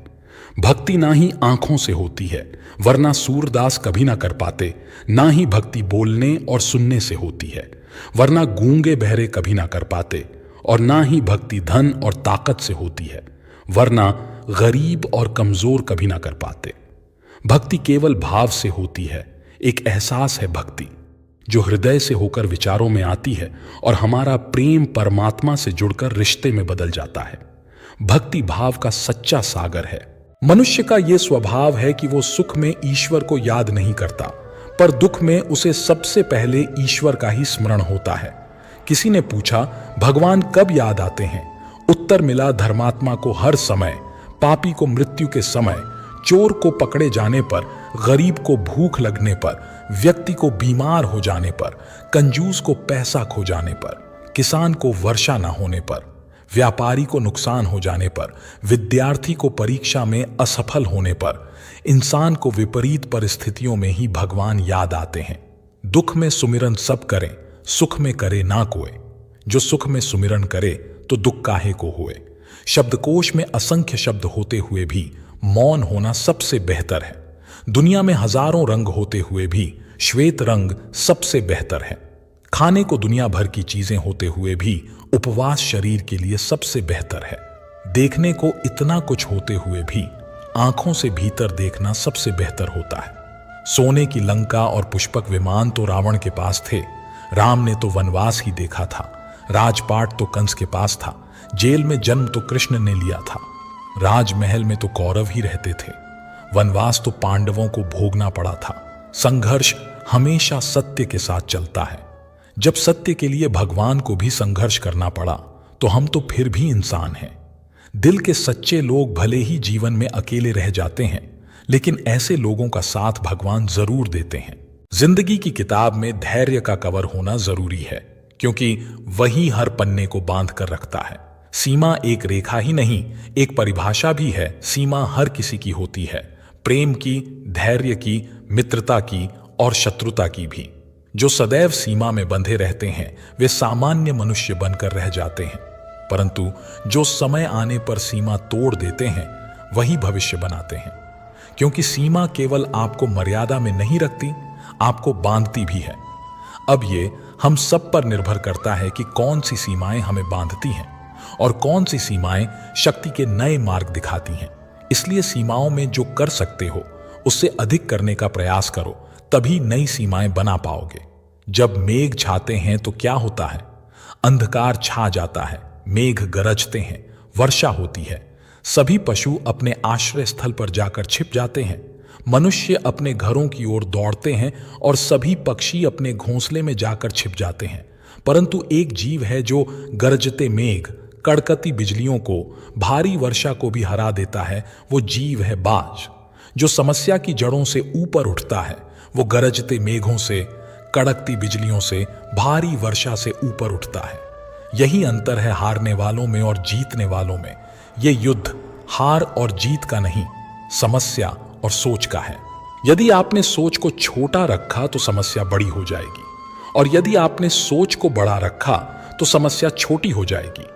भक्ति ना ही आंखों से होती है, वरना सूरदास कभी ना कर पाते। ना ही भक्ति बोलने और सुनने से होती है, वरना गूंगे बहरे कभी ना कर पाते। और ना ही भक्ति धन और ताकत से होती है, वरना गरीब और कमजोर कभी ना कर पाते। भक्ति केवल भाव से होती है, एक एहसास है भक्ति, जो हृदय से होकर विचारों में आती है और हमारा प्रेम परमात्मा से जुड़कर रिश्ते में बदल जाता है। भक्ति भाव का सच्चा सागर है। मनुष्य का यह स्वभाव है कि वो सुख में ईश्वर को याद नहीं करता, पर दुख में उसे सबसे पहले ईश्वर का ही स्मरण होता है। किसी ने पूछा, भगवान कब याद आते हैं? उत्तर मिला, धर्मात्मा को हर समय, पापी को मृत्यु के समय, चोर को पकड़े जाने पर, गरीब को भूख लगने पर, व्यक्ति को बीमार हो जाने पर, कंजूस को पैसा खो जाने पर, किसान को वर्षा न होने पर, व्यापारी को नुकसान हो जाने पर, विद्यार्थी को परीक्षा में असफल होने पर, इंसान को विपरीत परिस्थितियों में ही भगवान याद आते हैं। दुख में सुमिरन सब करें, सुख में करे ना कोई। जो सुख में सुमिरन करे तो दुख काहे को होए। शब्दकोश में असंख्य शब्द होते हुए भी मौन होना सबसे बेहतर है। दुनिया में हजारों रंग होते हुए भी श्वेत रंग सबसे बेहतर है। खाने को दुनिया भर की चीजें होते हुए भी उपवास शरीर के लिए सबसे बेहतर है। देखने को इतना कुछ होते हुए भी आंखों से भीतर देखना सबसे बेहतर होता है। सोने की लंका और पुष्पक विमान तो रावण के पास थे, राम ने तो वनवास ही देखा था। राजपाट तो कंस के पास था, जेल में जन्म तो कृष्ण ने लिया था। राजमहल में तो कौरव ही रहते थे, वनवास तो पांडवों को भोगना पड़ा था। संघर्ष हमेशा सत्य के साथ चलता है। जब सत्य के लिए भगवान को भी संघर्ष करना पड़ा तो हम तो फिर भी इंसान हैं। दिल के सच्चे लोग भले ही जीवन में अकेले रह जाते हैं, लेकिन ऐसे लोगों का साथ भगवान जरूर देते हैं। जिंदगी की किताब में धैर्य का कवर होना जरूरी है, क्योंकि वही हर पन्ने को बांध कर रखता है। सीमा एक रेखा ही नहीं, एक परिभाषा भी है। सीमा हर किसी की होती है, प्रेम की, धैर्य की, मित्रता की और शत्रुता की भी। जो सदैव सीमा में बंधे रहते हैं वे सामान्य मनुष्य बनकर रह जाते हैं, परंतु जो समय आने पर सीमा तोड़ देते हैं वही भविष्य बनाते हैं। क्योंकि सीमा केवल आपको मर्यादा में नहीं रखती, आपको बांधती भी है। अब ये हम सब पर निर्भर करता है कि कौन सी सीमाएं हमें बांधती हैं और कौन सी सीमाएं शक्ति के नए मार्ग दिखाती हैं। इसलिए सीमाओं में जो कर सकते हो उससे अधिक करने का प्रयास करो, तभी नई सीमाएं बना पाओगे। जब मेघ छाते हैं तो क्या होता है? अंधकार छा जाता है, मेघ गरजते हैं, वर्षा होती है। सभी पशु अपने आश्रय स्थल पर जाकर छिप जाते हैं। मनुष्य अपने घरों की ओर दौड़ते हैं और सभी पक्षी अपने घोंसले में जाकर छिप जाते हैं। परंतु एक जीव है जो गरजते मेघ, कड़कती बिजलियों को, भारी वर्षा को भी हरा देता है। वो जीव है बाज, जो समस्या की जड़ों से ऊपर उठता है। वो गरजते मेघों से, कड़कती बिजलियों से, भारी वर्षा से ऊपर उठता है। यही अंतर है हारने वालों में और जीतने वालों में। ये युद्ध हार और जीत का नहीं, समस्या और सोच का है। यदि आपने सोच को छोटा रखा तो समस्या बड़ी हो जाएगी, और यदि आपने सोच को बड़ा रखा तो समस्या छोटी हो जाएगी।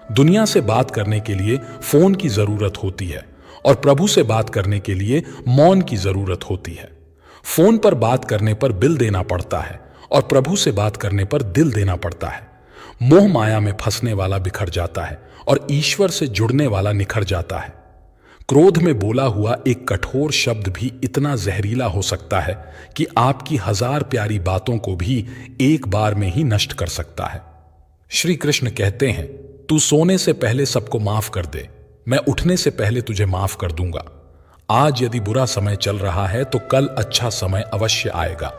दुनिया से बात करने के लिए फोन की जरूरत होती है और प्रभु से बात करने के लिए मौन की जरूरत होती है। फोन पर बात करने पर बिल देना पड़ता है और प्रभु से बात करने पर दिल देना पड़ता है। मोह माया में फंसने वाला बिखर जाता है और ईश्वर से जुड़ने वाला निखर जाता है। क्रोध में बोला हुआ एक कठोर शब्द भी इतना जहरीला हो सकता है कि आपकी 1000 प्यारी बातों को भी एक बार में ही नष्ट कर सकता है। श्री कृष्ण कहते हैं, तू सोने से पहले सबको माफ कर दे, मैं उठने से पहले तुझे माफ कर दूंगा। आज यदि बुरा समय चल रहा है तो कल अच्छा समय अवश्य आएगा।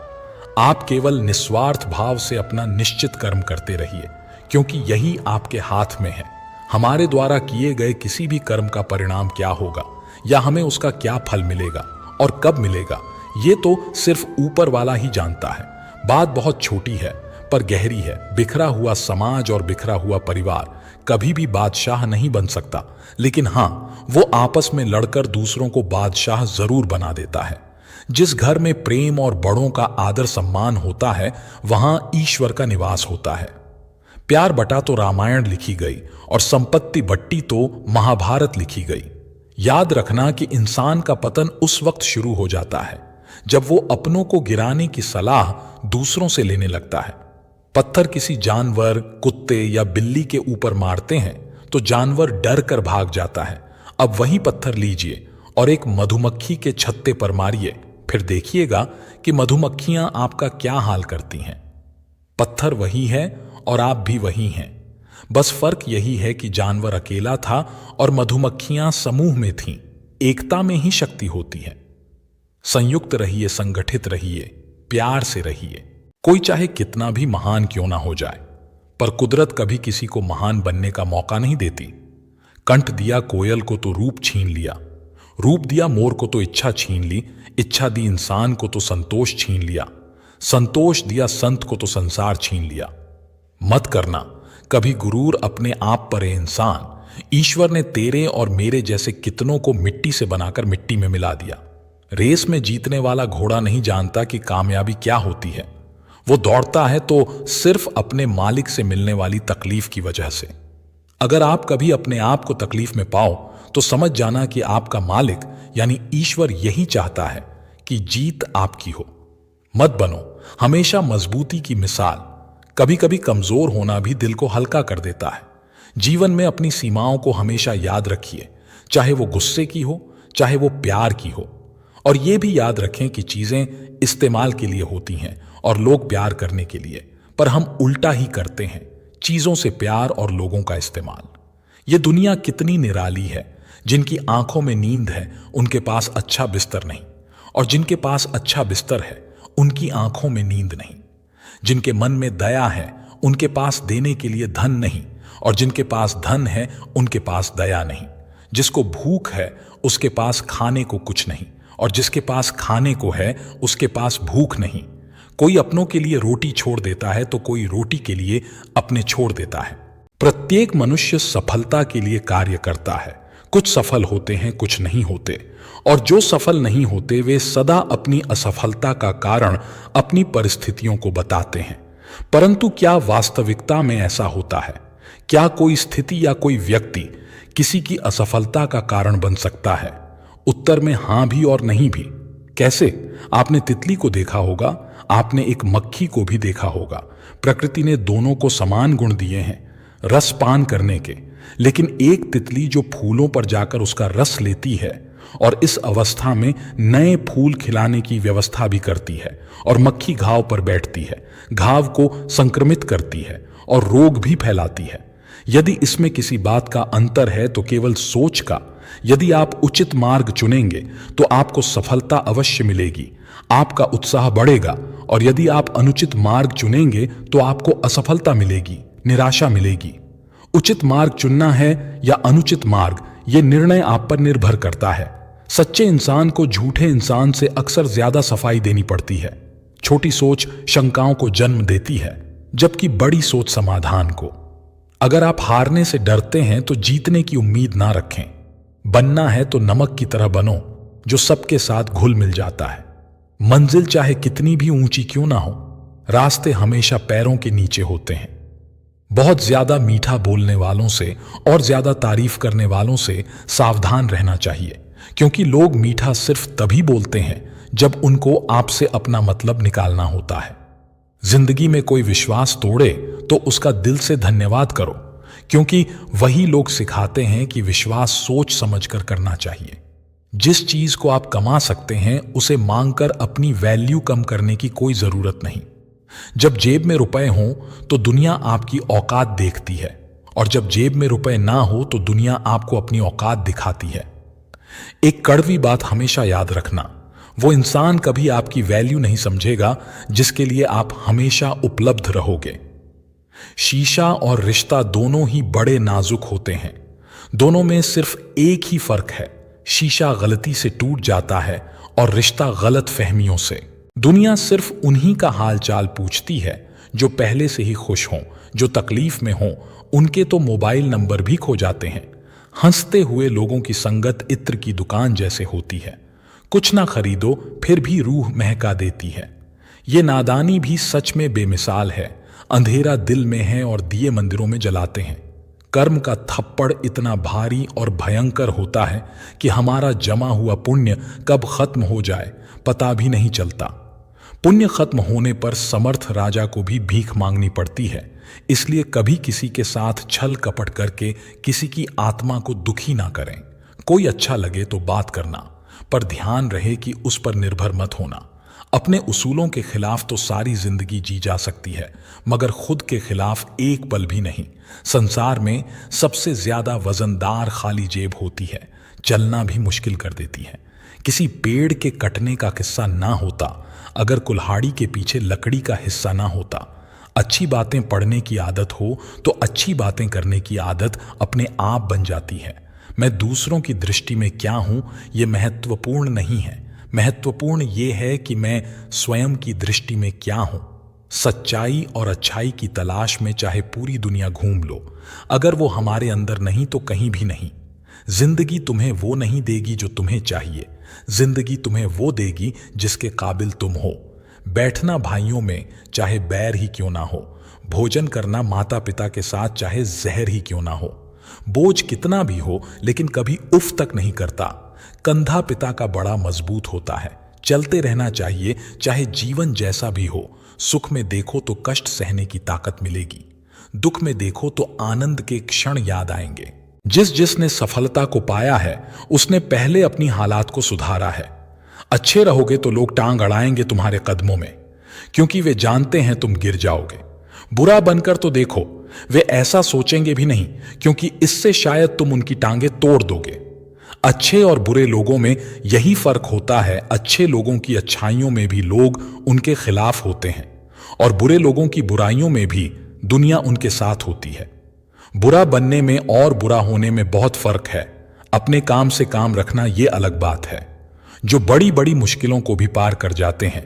आप केवल निस्वार्थ भाव से अपना निश्चित कर्म करते रहिए, क्योंकि यही आपके हाथ में है। हमारे द्वारा किए गए किसी भी कर्म का परिणाम क्या होगा या हमें उसका क्या फल मिलेगा और कब मिलेगा, ये तो सिर्फ ऊपर वाला ही जानता है। बात बहुत छोटी है पर गहरी है। बिखरा हुआ समाज और बिखरा हुआ परिवार कभी भी बादशाह नहीं बन सकता, लेकिन हाँ, वो आपस में लड़कर दूसरों को बादशाह जरूर बना देता है। जिस घर में प्रेम और बड़ों का आदर सम्मान होता है वहां ईश्वर का निवास होता है। प्यार बटा तो रामायण लिखी गई और संपत्ति बट्टी तो महाभारत लिखी गई। याद रखना कि इंसान का पतन उस वक्त शुरू हो जाता है जब वो अपनों को गिराने की सलाह दूसरों से लेने लगता है। पत्थर किसी जानवर, कुत्ते या बिल्ली के ऊपर मारते हैं तो जानवर डर कर भाग जाता है। अब वही पत्थर लीजिए और एक मधुमक्खी के छत्ते पर मारिए, फिर देखिएगा कि मधुमक्खियां आपका क्या हाल करती हैं। पत्थर वही है और आप भी वही हैं। बस फर्क यही है कि जानवर अकेला था और मधुमक्खियां समूह में थीं। एकता में ही शक्ति होती है। संयुक्त रहिए, संगठित रहिए, प्यार से रहिए। कोई चाहे कितना भी महान क्यों ना हो जाए, पर कुदरत कभी किसी को महान बनने का मौका नहीं देती। कंठ दिया कोयल को तो रूप छीन लिया, रूप दिया मोर को तो इच्छा छीन ली, इच्छा दी इंसान को तो संतोष छीन लिया, संतोष दिया संत को तो संसार छीन लिया। मत करना कभी गुरूर अपने आप पर इंसान। ईश्वर ने तेरे और मेरे जैसे कितनों को मिट्टी से बनाकर मिट्टी में मिला दिया। रेस में जीतने वाला घोड़ा नहीं जानता कि कामयाबी क्या होती है। वो दौड़ता है तो सिर्फ अपने मालिक से मिलने वाली तकलीफ की वजह से। अगर आप कभी अपने आप को तकलीफ में पाओ तो समझ जाना कि आपका मालिक यानी ईश्वर यही चाहता है कि जीत आपकी हो। मत बनो हमेशा मजबूती की मिसाल। कभी कभी कमजोर होना भी दिल को हल्का कर देता है। जीवन में अपनी सीमाओं को हमेशा याद रखिए, चाहे वो गुस्से की हो, चाहे वो प्यार की हो। और ये भी याद रखें कि चीजें इस्तेमाल के लिए होती हैं और लोग प्यार करने के लिए, पर हम उल्टा ही करते हैं, चीजों से प्यार और लोगों का इस्तेमाल। ये दुनिया कितनी निराली है। जिनकी आंखों में नींद है उनके पास अच्छा बिस्तर नहीं, और जिनके पास अच्छा बिस्तर है उनकी आंखों में नींद नहीं। जिनके मन में दया है उनके पास देने के लिए धन नहीं, और जिनके पास धन है उनके पास दया नहीं। जिसको भूख है उसके पास खाने को कुछ नहीं, और जिसके पास खाने को है उसके पास भूख नहीं। कोई अपनों के लिए रोटी छोड़ देता है तो कोई रोटी के लिए अपने छोड़ देता है। प्रत्येक मनुष्य सफलता के लिए कार्य करता है। कुछ सफल होते हैं, कुछ नहीं होते, और जो सफल नहीं होते वे सदा अपनी असफलता का कारण अपनी परिस्थितियों को बताते हैं। परंतु क्या वास्तविकता में ऐसा होता है? क्या कोई स्थिति या कोई व्यक्ति किसी की असफलता का कारण बन सकता है? उत्तर में हां भी और नहीं भी। कैसे? आपने तितली को देखा होगा, आपने एक मक्खी को भी देखा होगा। प्रकृति ने दोनों को समान गुण दिए हैं रस पान करने के, लेकिन एक तितली जो फूलों पर जाकर उसका रस लेती है और इस अवस्था में नए फूल खिलाने की व्यवस्था भी करती है, और मक्खी घाव पर बैठती है, घाव को संक्रमित करती है और रोग भी फैलाती है। यदि इसमें किसी बात का अंतर है तो केवल सोच का। यदि आप उचित मार्ग चुनेंगे तो आपको सफलता अवश्य मिलेगी, आपका उत्साह बढ़ेगा, और यदि आप अनुचित मार्ग चुनेंगे तो आपको असफलता मिलेगी, निराशा मिलेगी। उचित मार्ग चुनना है या अनुचित मार्ग, यह निर्णय आप पर निर्भर करता है। सच्चे इंसान को झूठे इंसान से अक्सर ज्यादा सफाई देनी पड़ती है। छोटी सोच शंकाओं को जन्म देती है, जबकि बड़ी सोच समाधान को। अगर आप हारने से डरते हैं तो जीतने की उम्मीद ना रखें। बनना है तो नमक की तरह बनो, जो सबके साथ घुल मिल जाता है। मंजिल चाहे कितनी भी ऊंची क्यों ना हो, रास्ते हमेशा पैरों के नीचे होते हैं। बहुत ज्यादा मीठा बोलने वालों से और ज्यादा तारीफ करने वालों से सावधान रहना चाहिए, क्योंकि लोग मीठा सिर्फ तभी बोलते हैं जब उनको आपसे अपना मतलब निकालना होता है। जिंदगी में कोई विश्वास तोड़े तो उसका दिल से धन्यवाद करो, क्योंकि वही लोग सिखाते हैं कि विश्वास सोच समझकर करना चाहिए। जिस चीज को आप कमा सकते हैं उसे मांगकर अपनी वैल्यू कम करने की कोई जरूरत नहीं। जब जेब में रुपए हों तो दुनिया आपकी औकात देखती है, और जब जेब में रुपए ना हो तो दुनिया आपको अपनी औकात दिखाती है। एक कड़वी बात हमेशा याद रखना, वो इंसान कभी आपकी वैल्यू नहीं समझेगा जिसके लिए आप हमेशा उपलब्ध रहोगे। शीशा और रिश्ता दोनों ही बड़े नाजुक होते हैं। दोनों में सिर्फ एक ही फर्क है, शीशा गलती से टूट जाता है और रिश्ता गलत फहमियों से। दुनिया सिर्फ उन्हीं का हाल चाल पूछती है जो पहले से ही खुश हों, जो तकलीफ में हों। उनके तो मोबाइल नंबर भी खो जाते हैं। हंसते हुए लोगों की संगत इत्र की दुकान जैसे होती है, कुछ ना खरीदो फिर भी रूह महका देती है। ये नादानी भी सच में बेमिसाल है। अंधेरा दिल में है और दिए मंदिरों में जलाते हैं। कर्म का थप्पड़ इतना भारी और भयंकर होता है कि हमारा जमा हुआ पुण्य कब खत्म हो जाए पता भी नहीं चलता। पुण्य खत्म होने पर समर्थ राजा को भी भीख मांगनी पड़ती है। इसलिए कभी किसी के साथ छल कपट करके किसी की आत्मा को दुखी ना करें। कोई अच्छा लगे तो बात करना, पर ध्यान रहे कि उस पर निर्भर मत होना। अपने उसूलों के खिलाफ तो सारी जिंदगी जी जा सकती है, मगर खुद के खिलाफ एक पल भी नहीं। संसार में सबसे ज्यादा वजनदार खाली जेब होती है, चलना भी मुश्किल कर देती है। किसी पेड़ के कटने का किस्सा ना होता अगर कुल्हाड़ी के पीछे लकड़ी का हिस्सा ना होता। अच्छी बातें पढ़ने की आदत हो तो अच्छी बातें करने की आदत अपने आप बन जाती है। मैं दूसरों की दृष्टि में क्या हूं यह महत्वपूर्ण नहीं है, महत्वपूर्ण यह है कि मैं स्वयं की दृष्टि में क्या हूं। सच्चाई और अच्छाई की तलाश में चाहे पूरी दुनिया घूम लो, अगर वो हमारे अंदर नहीं तो कहीं भी नहीं। जिंदगी तुम्हें वो नहीं देगी जो तुम्हें चाहिए, जिंदगी तुम्हें वो देगी जिसके काबिल तुम हो। बैठना भाइयों में चाहे बैर ही क्यों ना हो, भोजन करना माता पिता के साथ चाहे जहर ही क्यों ना हो। बोझ कितना भी हो लेकिन कभी उफ तक नहीं करता। कंधा पिता का बड़ा मजबूत होता है। चलते रहना चाहिए चाहे जीवन जैसा भी हो। सुख में देखो तो कष्ट सहने की ताकत मिलेगी, दुख में देखो तो आनंद के क्षण याद आएंगे। जिसने सफलता को पाया है उसने पहले अपनी हालात को सुधारा है। अच्छे रहोगे तो लोग टांग अड़ाएंगे तुम्हारे कदमों में, क्योंकि वे जानते हैं तुम गिर जाओगे। बुरा बनकर तो देखो, वे ऐसा सोचेंगे भी नहीं, क्योंकि इससे शायद तुम उनकी टांगे तोड़ दोगे। अच्छे और बुरे लोगों में यही फर्क होता है। अच्छे लोगों की अच्छाइयों में भी लोग उनके खिलाफ होते हैं, और बुरे लोगों की बुराइयों में भी दुनिया उनके साथ होती है। बुरा बनने में और बुरा होने में बहुत फर्क है। अपने काम से काम रखना यह अलग बात है। जो बड़ी बड़ी मुश्किलों को भी पार कर जाते हैं,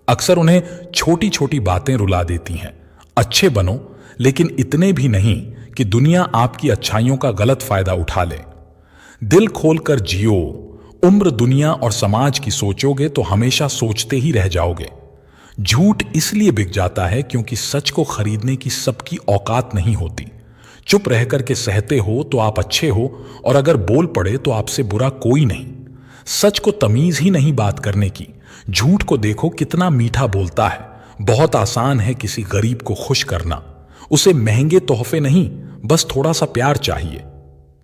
अक्सर उन्हें छोटी छोटी बातें रुला देती हैं। अच्छे बनो, लेकिन इतने भी नहीं कि दुनिया आपकी अच्छाइयों का गलत फायदा उठा ले। दिल खोलकर जियो। उम्र दुनिया और समाज की सोचोगे तो हमेशा सोचते ही रह जाओगे। झूठ इसलिए बिक जाता है क्योंकि सच को खरीदने की सबकी औकात नहीं होती। चुप रह करके सहते हो तो आप अच्छे हो, और अगर बोल पड़े तो आपसे बुरा कोई नहीं। सच को तमीज ही नहीं बात करने की। झूठ को देखो कितना मीठा बोलता है। बहुत आसान है किसी गरीब को खुश करना। उसे महंगे तोहफे नहीं, बस थोड़ा सा प्यार चाहिए।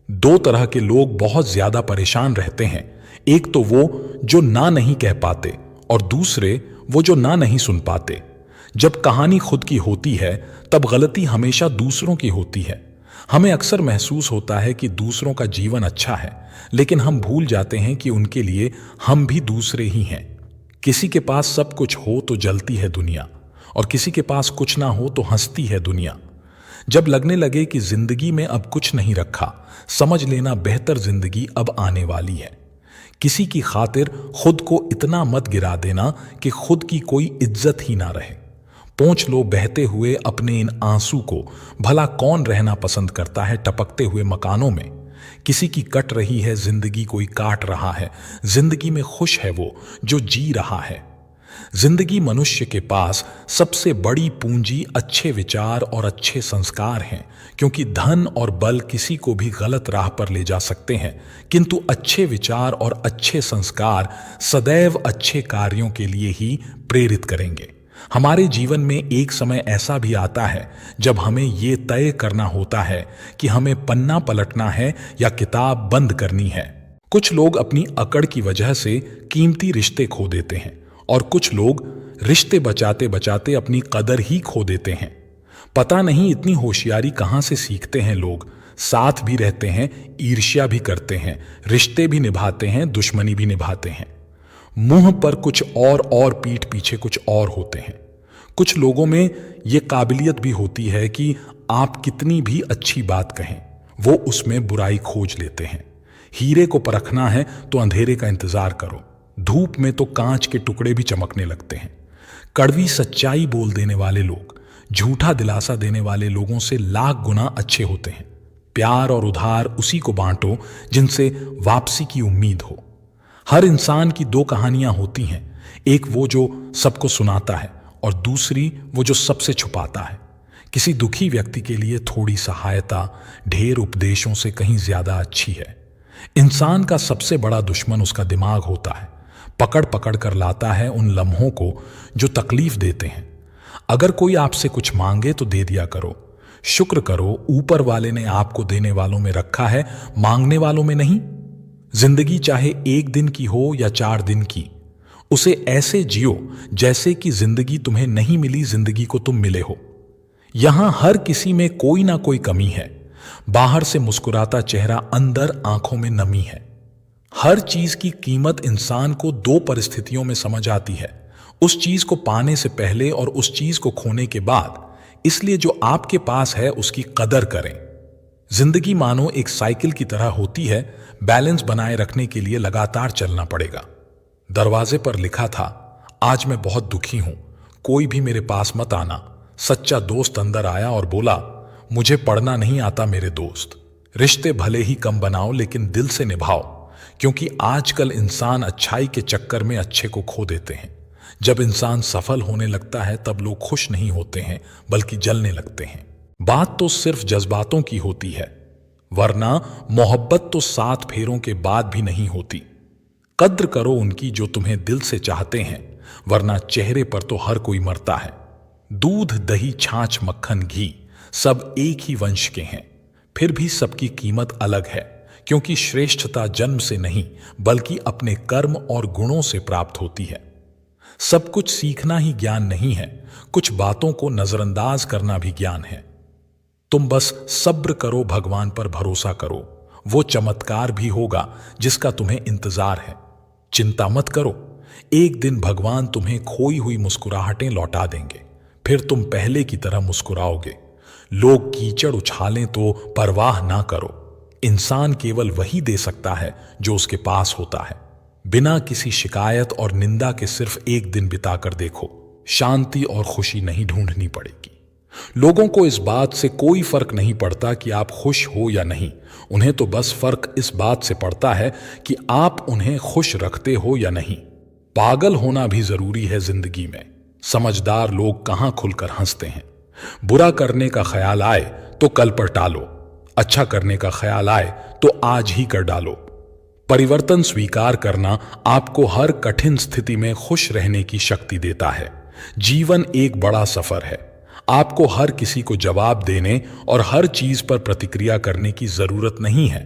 दो तरह के लोग बहुत ज्यादा परेशान रहते हैं। एक तो वो जो ना नहीं कह पाते, और दूसरे वो जो ना नहीं सुन पाते। जब कहानी खुद की होती है तब गलती हमेशा दूसरों की होती है। हमें अक्सर महसूस होता है कि दूसरों का जीवन अच्छा है, लेकिन हम भूल जाते हैं कि उनके लिए हम भी दूसरे ही हैं। किसी के पास सब कुछ हो तो जलती है दुनिया, और किसी के पास कुछ ना हो तो हंसती है दुनिया। जब लगने लगे कि जिंदगी में अब कुछ नहीं रखा, समझ लेना बेहतर जिंदगी अब आने वाली है। किसी की खातिर खुद को इतना मत गिरा देना कि खुद की कोई इज्जत ही ना रहे। पोंछ लो बहते हुए अपने इन आंसू को। भला कौन रहना पसंद करता है टपकते हुए मकानों में। किसी की कट रही है जिंदगी, कोई काट रहा है। जिंदगी में खुश है वो जो जी रहा है। जिंदगी मनुष्य के पास सबसे बड़ी पूंजी अच्छे विचार और अच्छे संस्कार हैं, क्योंकि धन और बल किसी को भी गलत राह पर ले जा सकते हैं, किंतु अच्छे विचार और अच्छे संस्कार सदैव अच्छे कार्यों के लिए ही प्रेरित करेंगे। हमारे जीवन में एक समय ऐसा भी आता है जब हमें ये तय करना होता है कि हमें पन्ना पलटना है या किताब बंद करनी है। कुछ लोग अपनी अकड़ की वजह से कीमती रिश्ते खो देते हैं, और कुछ लोग रिश्ते बचाते बचाते अपनी कदर ही खो देते हैं। पता नहीं इतनी होशियारी कहां से सीखते हैं लोग। साथ भी रहते हैं, ईर्ष्या भी करते हैं, रिश्ते भी निभाते हैं, दुश्मनी भी निभाते हैं। मुंह पर कुछ और पीठ पीछे कुछ और होते हैं। कुछ लोगों में यह काबिलियत भी होती है कि आप कितनी भी अच्छी बात कहें, वो उसमें बुराई खोज लेते हैं। हीरे को परखना है तो अंधेरे का इंतजार करो। धूप में तो कांच के टुकड़े भी चमकने लगते हैं। कड़वी सच्चाई बोल देने वाले लोग झूठा दिलासा देने वाले लोगों से लाख गुना अच्छे होते हैं। प्यार और उधार उसी को बांटो जिनसे वापसी की उम्मीद हो। हर इंसान की दो कहानियां होती हैं, एक वो जो सबको सुनाता है और दूसरी वो जो सबसे छुपाता है। किसी दुखी व्यक्ति के लिए थोड़ी सहायता ढेर उपदेशों से कहीं ज्यादा अच्छी है। इंसान का सबसे बड़ा दुश्मन उसका दिमाग होता है। पकड़ पकड़ कर लाता है उन लम्हों को जो तकलीफ देते हैं। अगर कोई आपसे कुछ मांगे तो दे दिया करो। शुक्र करो ऊपर वाले ने आपको देने वालों में रखा है, मांगने वालों में नहीं। जिंदगी चाहे 1 दिन की हो या 4 दिन की, उसे ऐसे जियो जैसे कि जिंदगी तुम्हें नहीं मिली, जिंदगी को तुम मिले हो। यहां हर किसी में कोई ना कोई कमी है। बाहर से मुस्कुराता चेहरा, अंदर आंखों में नमी है। हर चीज की कीमत इंसान को 2 परिस्थितियों में समझ आती है, उस चीज को पाने से पहले और उस चीज को खोने के बाद। इसलिए जो आपके पास है उसकी कदर करें। जिंदगी मानो एक साइकिल की तरह होती है, बैलेंस बनाए रखने के लिए लगातार चलना पड़ेगा। दरवाजे पर लिखा था, आज मैं बहुत दुखी हूं, कोई भी मेरे पास मत आना। सच्चा दोस्त अंदर आया और बोला, मुझे पढ़ना नहीं आता मेरे दोस्त। रिश्ते भले ही कम बनाओ लेकिन दिल से निभाओ, क्योंकि आजकल इंसान अच्छाई के चक्कर में अच्छे को खो देते हैं। जब इंसान सफल होने लगता है तब लोग खुश नहीं होते हैं बल्कि जलने लगते हैं। बात तो सिर्फ जज्बातों की होती है, वरना मोहब्बत तो 7 फेरों के बाद भी नहीं होती। कद्र करो उनकी जो तुम्हें दिल से चाहते हैं, वरना चेहरे पर तो हर कोई मरता है। दूध, दही, छाछ, मक्खन, घी सब एक ही वंश के हैं, फिर भी सबकी कीमत अलग है, क्योंकि श्रेष्ठता जन्म से नहीं बल्कि अपने कर्म और गुणों से प्राप्त होती है। सब कुछ सीखना ही ज्ञान नहीं है, कुछ बातों को नजरअंदाज करना भी ज्ञान है। तुम बस सब्र करो, भगवान पर भरोसा करो, वो चमत्कार भी होगा जिसका तुम्हें इंतजार है। चिंता मत करो, एक दिन भगवान तुम्हें खोई हुई मुस्कुराहटें लौटा देंगे, फिर तुम पहले की तरह मुस्कुराओगे। लोग कीचड़ उछालें तो परवाह ना करो, इंसान केवल वही दे सकता है जो उसके पास होता है। बिना किसी शिकायत और निंदा के सिर्फ एक दिन बिताकर देखो, शांति और खुशी नहीं ढूंढनी पड़ेगी। लोगों को इस बात से कोई फर्क नहीं पड़ता कि आप खुश हो या नहीं, उन्हें तो बस फर्क इस बात से पड़ता है कि आप उन्हें खुश रखते हो या नहीं। पागल होना भी जरूरी है जिंदगी में। समझदार लोग कहां खुलकर हंसते हैं। बुरा करने का ख्याल आए तो कल पर टालो, अच्छा करने का ख्याल आए तो आज ही कर डालो। परिवर्तन स्वीकार करना आपको हर कठिन स्थिति में खुश रहने की शक्ति देता है। जीवन एक बड़ा सफर है, आपको हर किसी को जवाब देने और हर चीज पर प्रतिक्रिया करने की जरूरत नहीं है।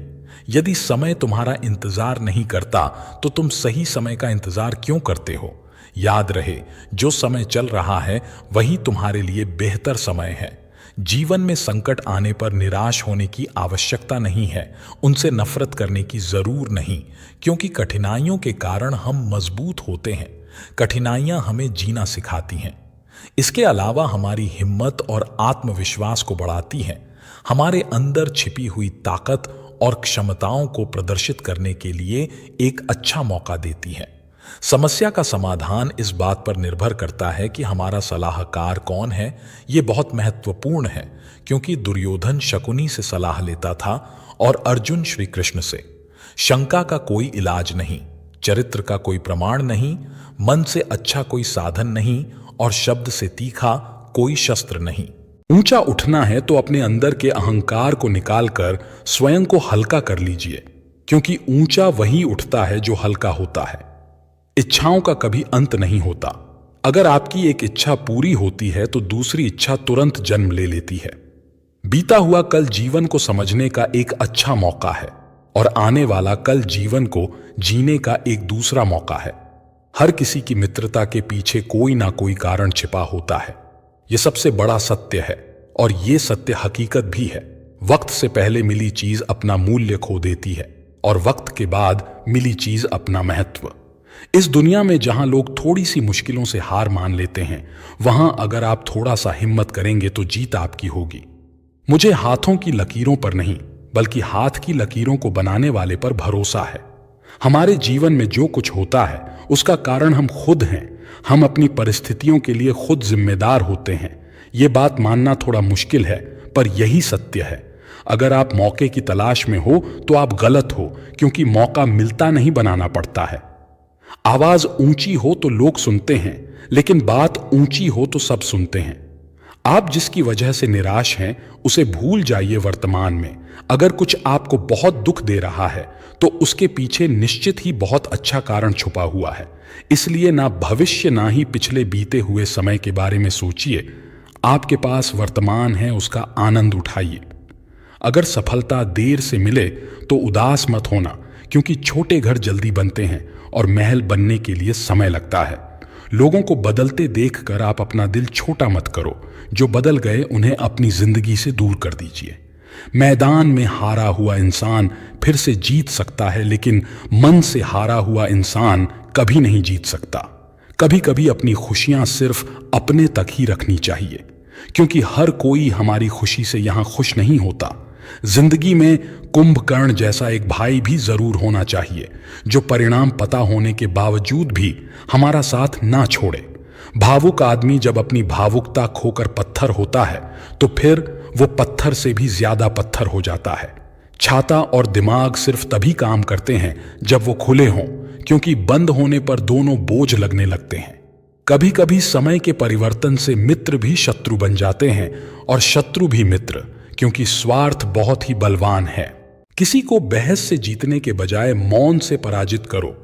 यदि समय तुम्हारा इंतजार नहीं करता तो तुम सही समय का इंतजार क्यों करते हो? याद रहे, जो समय चल रहा है वही तुम्हारे लिए बेहतर समय है। जीवन में संकट आने पर निराश होने की आवश्यकता नहीं है, उनसे नफरत करने की जरूर नहीं, क्योंकि कठिनाइयों के कारण हम मजबूत होते हैं। कठिनाइयां हमें जीना सिखाती हैं। इसके अलावा हमारी हिम्मत और आत्मविश्वास को बढ़ाती हैं, हमारे अंदर छिपी हुई ताकत और क्षमताओं को प्रदर्शित करने के लिए एक अच्छा मौका देती है। समस्या का समाधान इस बात पर निर्भर करता है कि हमारा सलाहकार कौन है। यह बहुत महत्वपूर्ण है, क्योंकि दुर्योधन शकुनी से सलाह लेता था और अर्जुन श्री कृष्ण से। शंका का कोई इलाज नहीं, चरित्र का कोई प्रमाण नहीं, मन से अच्छा कोई साधन नहीं और शब्द से तीखा कोई शस्त्र नहीं। ऊंचा उठना है तो अपने अंदर के अहंकार को निकालकर स्वयं को हल्का कर लीजिए, क्योंकि ऊंचा वही उठता है जो हल्का होता है। इच्छाओं का कभी अंत नहीं होता। अगर आपकी एक इच्छा पूरी होती है तो दूसरी इच्छा तुरंत जन्म ले लेती है। बीता हुआ कल जीवन को समझने का एक अच्छा मौका है और आने वाला कल जीवन को जीने का एक दूसरा मौका है। हर किसी की मित्रता के पीछे कोई ना कोई कारण छिपा होता है। यह सबसे बड़ा सत्य है और यह सत्य हकीकत भी है। वक्त से पहले मिली चीज अपना मूल्य खो देती है और वक्त के बाद मिली चीज अपना महत्व। इस दुनिया में जहां लोग थोड़ी सी मुश्किलों से हार मान लेते हैं, वहां अगर आप थोड़ा सा हिम्मत करेंगे तो जीत आपकी होगी। मुझे हाथों की लकीरों पर नहीं बल्कि हाथ की लकीरों को बनाने वाले पर भरोसा है। हमारे जीवन में जो कुछ होता है उसका कारण हम खुद हैं। हम अपनी परिस्थितियों के लिए खुद जिम्मेदार होते हैं। ये बात मानना थोड़ा मुश्किल है, पर यही सत्य है। अगर आप मौके की तलाश में हो तो आप गलत हो, क्योंकि मौका मिलता नहीं, बनाना पड़ता है। आवाज ऊंची हो तो लोग सुनते हैं, लेकिन बात ऊंची हो तो सब सुनते हैं। आप जिसकी वजह से निराश हैं उसे भूल जाइए वर्तमान में। अगर कुछ आपको बहुत दुख दे रहा है तो उसके पीछे निश्चित ही बहुत अच्छा कारण छुपा हुआ है। इसलिए ना भविष्य ना ही पिछले बीते हुए समय के बारे में सोचिए। आपके पास वर्तमान है, उसका आनंद उठाइए। अगर सफलता देर से मिले तो उदास मत होना, क्योंकि छोटे घर जल्दी बनते हैं और महल बनने के लिए समय लगता है। लोगों को बदलते देखकर आप अपना दिल छोटा मत करो। जो बदल गए उन्हें अपनी जिंदगी से दूर कर दीजिए। मैदान में हारा हुआ इंसान फिर से जीत सकता है, लेकिन मन से हारा हुआ इंसान कभी नहीं जीत सकता। कभी कभी अपनी खुशियां सिर्फ अपने तक ही रखनी चाहिए, क्योंकि हर कोई हमारी खुशी से यहां खुश नहीं होता। जिंदगी में कुंभकर्ण जैसा एक भाई भी जरूर होना चाहिए, जो परिणाम पता होने के बावजूद भी हमारा साथ ना छोड़े। भावुक आदमी जब अपनी भावुकता खोकर पत्थर होता है तो फिर वो पत्थर से भी ज्यादा पत्थर हो जाता है। छाता और दिमाग सिर्फ तभी काम करते हैं जब वो खुले हों, क्योंकि बंद होने पर दोनों बोझ लगने लगते हैं। कभी कभी समय के परिवर्तन से मित्र भी शत्रु बन जाते हैं और शत्रु भी मित्र, क्योंकि स्वार्थ बहुत ही बलवान है। किसी को बहस से जीतने के बजाय मौन से पराजित करो,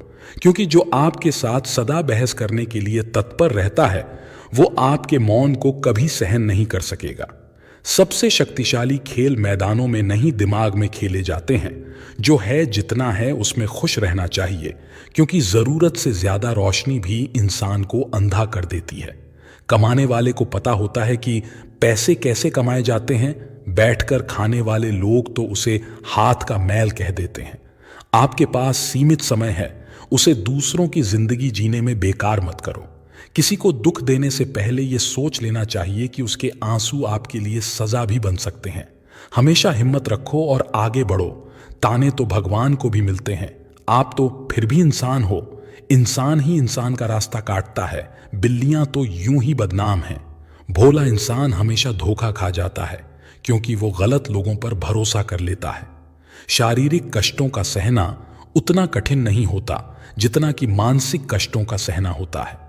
क्योंकि जो आपके साथ सदा बहस करने के लिए तत्पर रहता है वो आपके मौन को कभी सहन नहीं कर सकेगा। सबसे शक्तिशाली खेल मैदानों में नहीं दिमाग में खेले जाते हैं। जो है जितना है उसमें खुश रहना चाहिए, क्योंकि जरूरत से ज्यादा रोशनी भी इंसान को अंधा कर देती है। कमाने वाले को पता होता है कि पैसे कैसे कमाए जाते हैं, बैठकर खाने वाले लोग तो उसे हाथ का मैल कह देते हैं। आपके पास सीमित समय है, उसे दूसरों की जिंदगी जीने में बेकार मत करो। किसी को दुख देने से पहले यह सोच लेना चाहिए कि उसके आंसू आपके लिए सजा भी बन सकते हैं। हमेशा हिम्मत रखो और आगे बढ़ो। ताने तो भगवान को भी मिलते हैं, आप तो फिर भी इंसान हो। इंसान ही इंसान का रास्ता काटता है, बिल्लियां तो यूं ही बदनाम हैं। भोला इंसान हमेशा धोखा खा जाता है, क्योंकि वो गलत लोगों पर भरोसा कर लेता है। शारीरिक कष्टों का सहना उतना कठिन नहीं होता जितना कि मानसिक कष्टों का सहना होता है।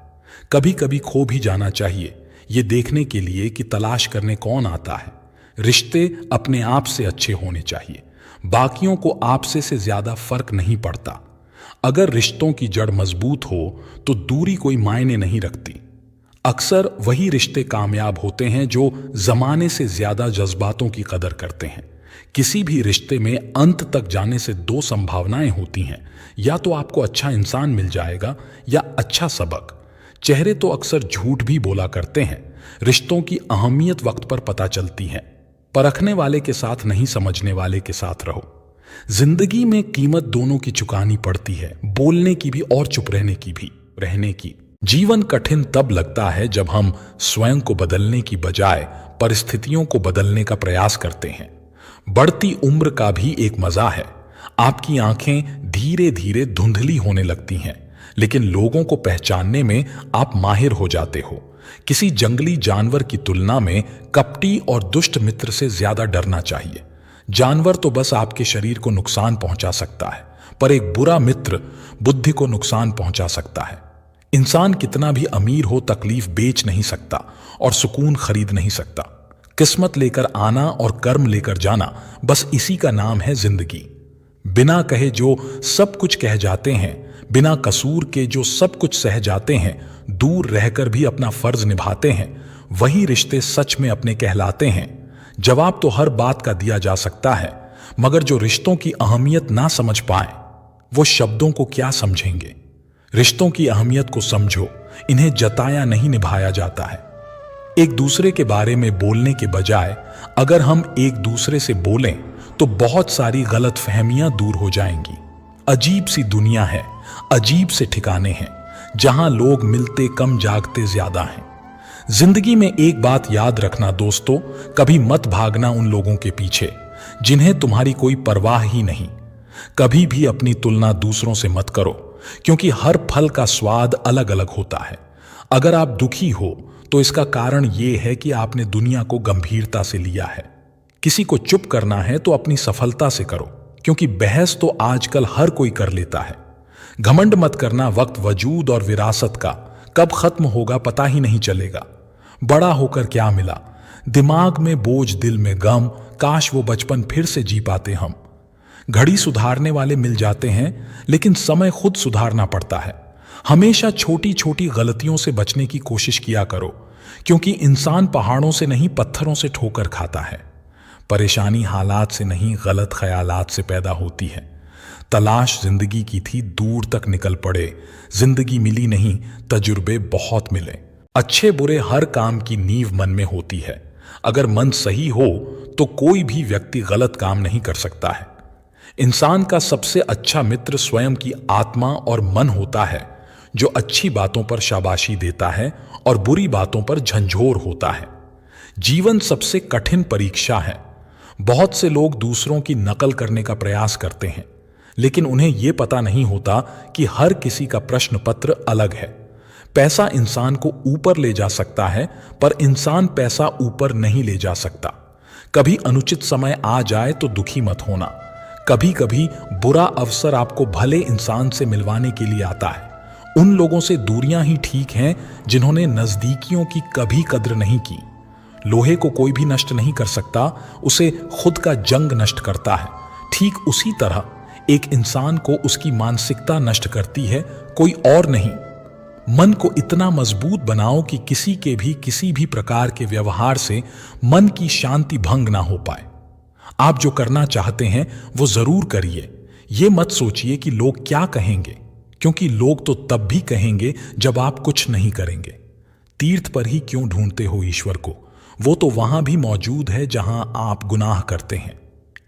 कभी कभी खो भी जाना चाहिए, ये देखने के लिए कि तलाश करने कौन आता है। रिश्ते अपने आप से अच्छे होने चाहिए, बाकियों को आपसे से ज्यादा फर्क नहीं पड़ता। अगर रिश्तों की जड़ मजबूत हो तो दूरी कोई मायने नहीं रखती। अक्सर वही रिश्ते कामयाब होते हैं जो जमाने से ज्यादा जज्बातों की कदर करते हैं। किसी भी रिश्ते में अंत तक जाने से दो संभावनाएं होती हैं, या तो आपको अच्छा इंसान मिल जाएगा या अच्छा सबक। चेहरे तो अक्सर झूठ भी बोला करते हैं। रिश्तों की अहमियत वक्त पर पता चलती है। परखने वाले के साथ नहीं, समझने वाले के साथ रहो। जिंदगी में कीमत दोनों की चुकानी पड़ती है, बोलने की भी और चुप रहने की भी। रहने की जीवन कठिन तब लगता है जब हम स्वयं को बदलने की बजाय परिस्थितियों को बदलने का प्रयास करते हैं। बढ़ती उम्र का भी एक मजा है। आपकी आंखें धीरे धीरे धुंधली होने लगती हैं, लेकिन लोगों को पहचानने में आप माहिर हो जाते हो। किसी जंगली जानवर की तुलना में कपटी और दुष्ट मित्र से ज्यादा डरना चाहिए। जानवर तो बस आपके शरीर को नुकसान पहुंचा सकता है, पर एक बुरा मित्र बुद्धि को नुकसान पहुंचा सकता है। इंसान कितना भी अमीर हो, तकलीफ बेच नहीं सकता और सुकून खरीद नहीं सकता। किस्मत लेकर आना और कर्म लेकर जाना, बस इसी का नाम है जिंदगी। बिना कहे जो सब कुछ कह जाते हैं, बिना कसूर के जो सब कुछ सह जाते हैं, दूर रहकर भी अपना फर्ज निभाते हैं, वही रिश्ते सच में अपने कहलाते हैं। जवाब तो हर बात का दिया जा सकता है, मगर जो रिश्तों की अहमियत ना समझ पाए वो शब्दों को क्या समझेंगे। रिश्तों की अहमियत को समझो, इन्हें जताया नहीं निभाया जाता है। एक दूसरे के बारे में बोलने के बजाय अगर हम एक दूसरे से बोलें तो बहुत सारी गलतफहमियां दूर हो जाएंगी। अजीब सी दुनिया है, अजीब से ठिकाने हैं, जहां लोग मिलते कम जागते ज्यादा हैं। जिंदगी में एक बात याद रखना दोस्तों, कभी मत भागना उन लोगों के पीछे जिन्हें तुम्हारी कोई परवाह ही नहीं। कभी भी अपनी तुलना दूसरों से मत करो, क्योंकि हर फल का स्वाद अलग अलग होता है। अगर आप दुखी हो तो इसका कारण यह है कि आपने दुनिया को गंभीरता से लिया है। किसी को चुप करना है तो अपनी सफलता से करो, क्योंकि बहस तो आजकल हर कोई कर लेता है। घमंड मत करना, वक्त वजूद और विरासत का कब खत्म होगा पता ही नहीं चलेगा। बड़ा होकर क्या मिला, दिमाग में बोझ, दिल में गम, काश वो बचपन फिर से जी पाते हम। घड़ी सुधारने वाले मिल जाते हैं, लेकिन समय खुद सुधारना पड़ता है। हमेशा छोटी छोटी गलतियों से बचने की कोशिश किया करो, क्योंकि इंसान पहाड़ों से नहीं पत्थरों से ठोकर खाता है। परेशानी हालात से नहीं, गलत ख्यालात से पैदा होती है। तलाश जिंदगी की थी, दूर तक निकल पड़े। जिंदगी मिली नहीं, तजुर्बे बहुत मिले। अच्छे बुरे हर काम की नींव मन में होती है। अगर मन सही हो तो कोई भी व्यक्ति गलत काम नहीं कर सकता है। इंसान का सबसे अच्छा मित्र स्वयं की आत्मा और मन होता है, जो अच्छी बातों पर शाबाशी देता है और बुरी बातों पर झंझोर होता है। जीवन सबसे कठिन परीक्षा है। बहुत से लोग दूसरों की नकल करने का प्रयास करते हैं, लेकिन उन्हें यह पता नहीं होता कि हर किसी का प्रश्न पत्र अलग है। पैसा इंसान को ऊपर ले जा सकता है, पर इंसान पैसा ऊपर नहीं ले जा सकता। कभी अनुचित समय आ जाए तो दुखी मत होना। कभी कभी बुरा अवसर आपको भले इंसान से मिलवाने के लिए आता है। उन लोगों से दूरियां ही ठीक हैं जिन्होंने नजदीकियों की कभी कद्र नहीं की। लोहे को कोई भी नष्ट नहीं कर सकता, उसे खुद का जंग नष्ट करता है। ठीक उसी तरह एक इंसान को उसकी मानसिकता नष्ट करती है, कोई और नहीं। मन को इतना मजबूत बनाओ कि किसी के भी किसी भी प्रकार के व्यवहार से मन की शांति भंग ना हो पाए। आप जो करना चाहते हैं वो जरूर करिए। ये मत सोचिए कि लोग क्या कहेंगे, क्योंकि लोग तो तब भी कहेंगे जब आप कुछ नहीं करेंगे। तीर्थ पर ही क्यों ढूंढते हो ईश्वर को? वो तो वहां भी मौजूद है जहां आप गुनाह करते हैं।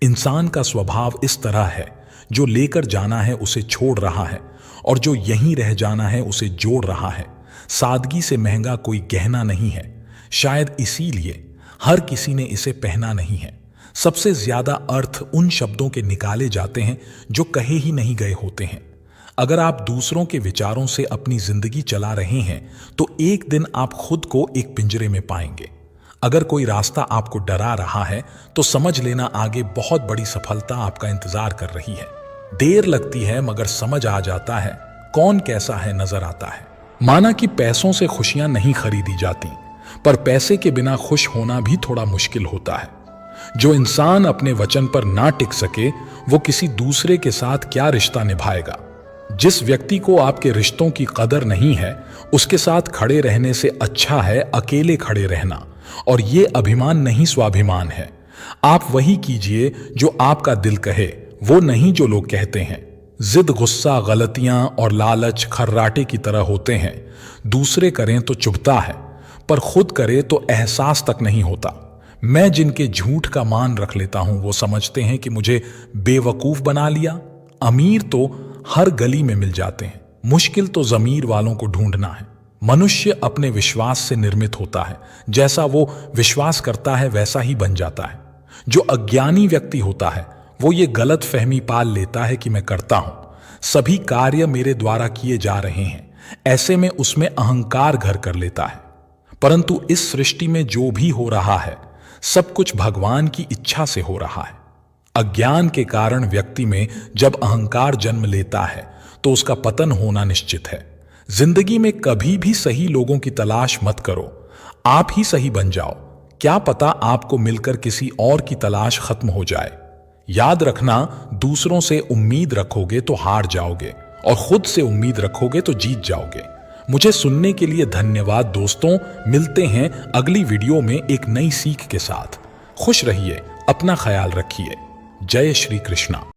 इंसान का स्वभाव इस तरह है, जो लेकर जाना है उसे छोड़ रहा है, और जो यहीं रह जाना है उसे जोड़ रहा है। सादगी से महंगा कोई गहना नहीं है। शायद इसीलिए हर किसी ने इसे पहना नहीं है। सबसे ज्यादा अर्थ उन शब्दों के निकाले जाते हैं जो कहे ही नहीं गए होते हैं। अगर आप दूसरों के विचारों से अपनी जिंदगी चला रहे हैं तो एक दिन आप खुद को एक पिंजरे में पाएंगे। अगर कोई रास्ता आपको डरा रहा है तो समझ लेना आगे बहुत बड़ी सफलता आपका इंतजार कर रही है। देर लगती है मगर समझ आ जाता है, कौन कैसा है नजर आता है। माना कि पैसों से खुशियां नहीं खरीदी जाती, पर पैसे के बिना खुश होना भी थोड़ा मुश्किल होता है। जो इंसान अपने वचन पर ना टिक सके, वो किसी दूसरे के साथ क्या रिश्ता निभाएगा। जिस व्यक्ति को आपके रिश्तों की कदर नहीं है, उसके साथ खड़े रहने से अच्छा है अकेले खड़े रहना। और ये अभिमान नहीं, स्वाभिमान है। आप वही कीजिए जो आपका दिल कहे, वो नहीं जो लोग कहते हैं। जिद, गुस्सा, गलतियां और लालच खर्राटे की तरह होते हैं। दूसरे करें तो चुभता है, पर खुद करे तो एहसास तक नहीं होता। मैं जिनके झूठ का मान रख लेता हूं, वो समझते हैं कि मुझे बेवकूफ बना लिया। अमीर तो हर गली में मिल जाते हैं, मुश्किल तो जमीर वालों को ढूंढना है। मनुष्य अपने विश्वास से निर्मित होता है। जैसा वो विश्वास करता है वैसा ही बन जाता है। जो अज्ञानी व्यक्ति होता है वो ये गलत फहमी पाल लेता है कि मैं करता हूं, सभी कार्य मेरे द्वारा किए जा रहे हैं। ऐसे में उसमें अहंकार घर कर लेता है। परंतु इस सृष्टि में जो भी हो रहा है, सब कुछ भगवान की इच्छा से हो रहा है। अज्ञान के कारण व्यक्ति में जब अहंकार जन्म लेता है तो उसका पतन होना निश्चित है। जिंदगी में कभी भी सही लोगों की तलाश मत करो, आप ही सही बन जाओ। क्या पता आपको मिलकर किसी और की तलाश खत्म हो जाए। याद रखना, दूसरों से उम्मीद रखोगे तो हार जाओगे, और खुद से उम्मीद रखोगे तो जीत जाओगे। मुझे सुनने के लिए धन्यवाद दोस्तों। मिलते हैं अगली वीडियो में एक नई सीख के साथ। खुश रहिए, अपना ख्याल रखिए। जय श्री कृष्णा।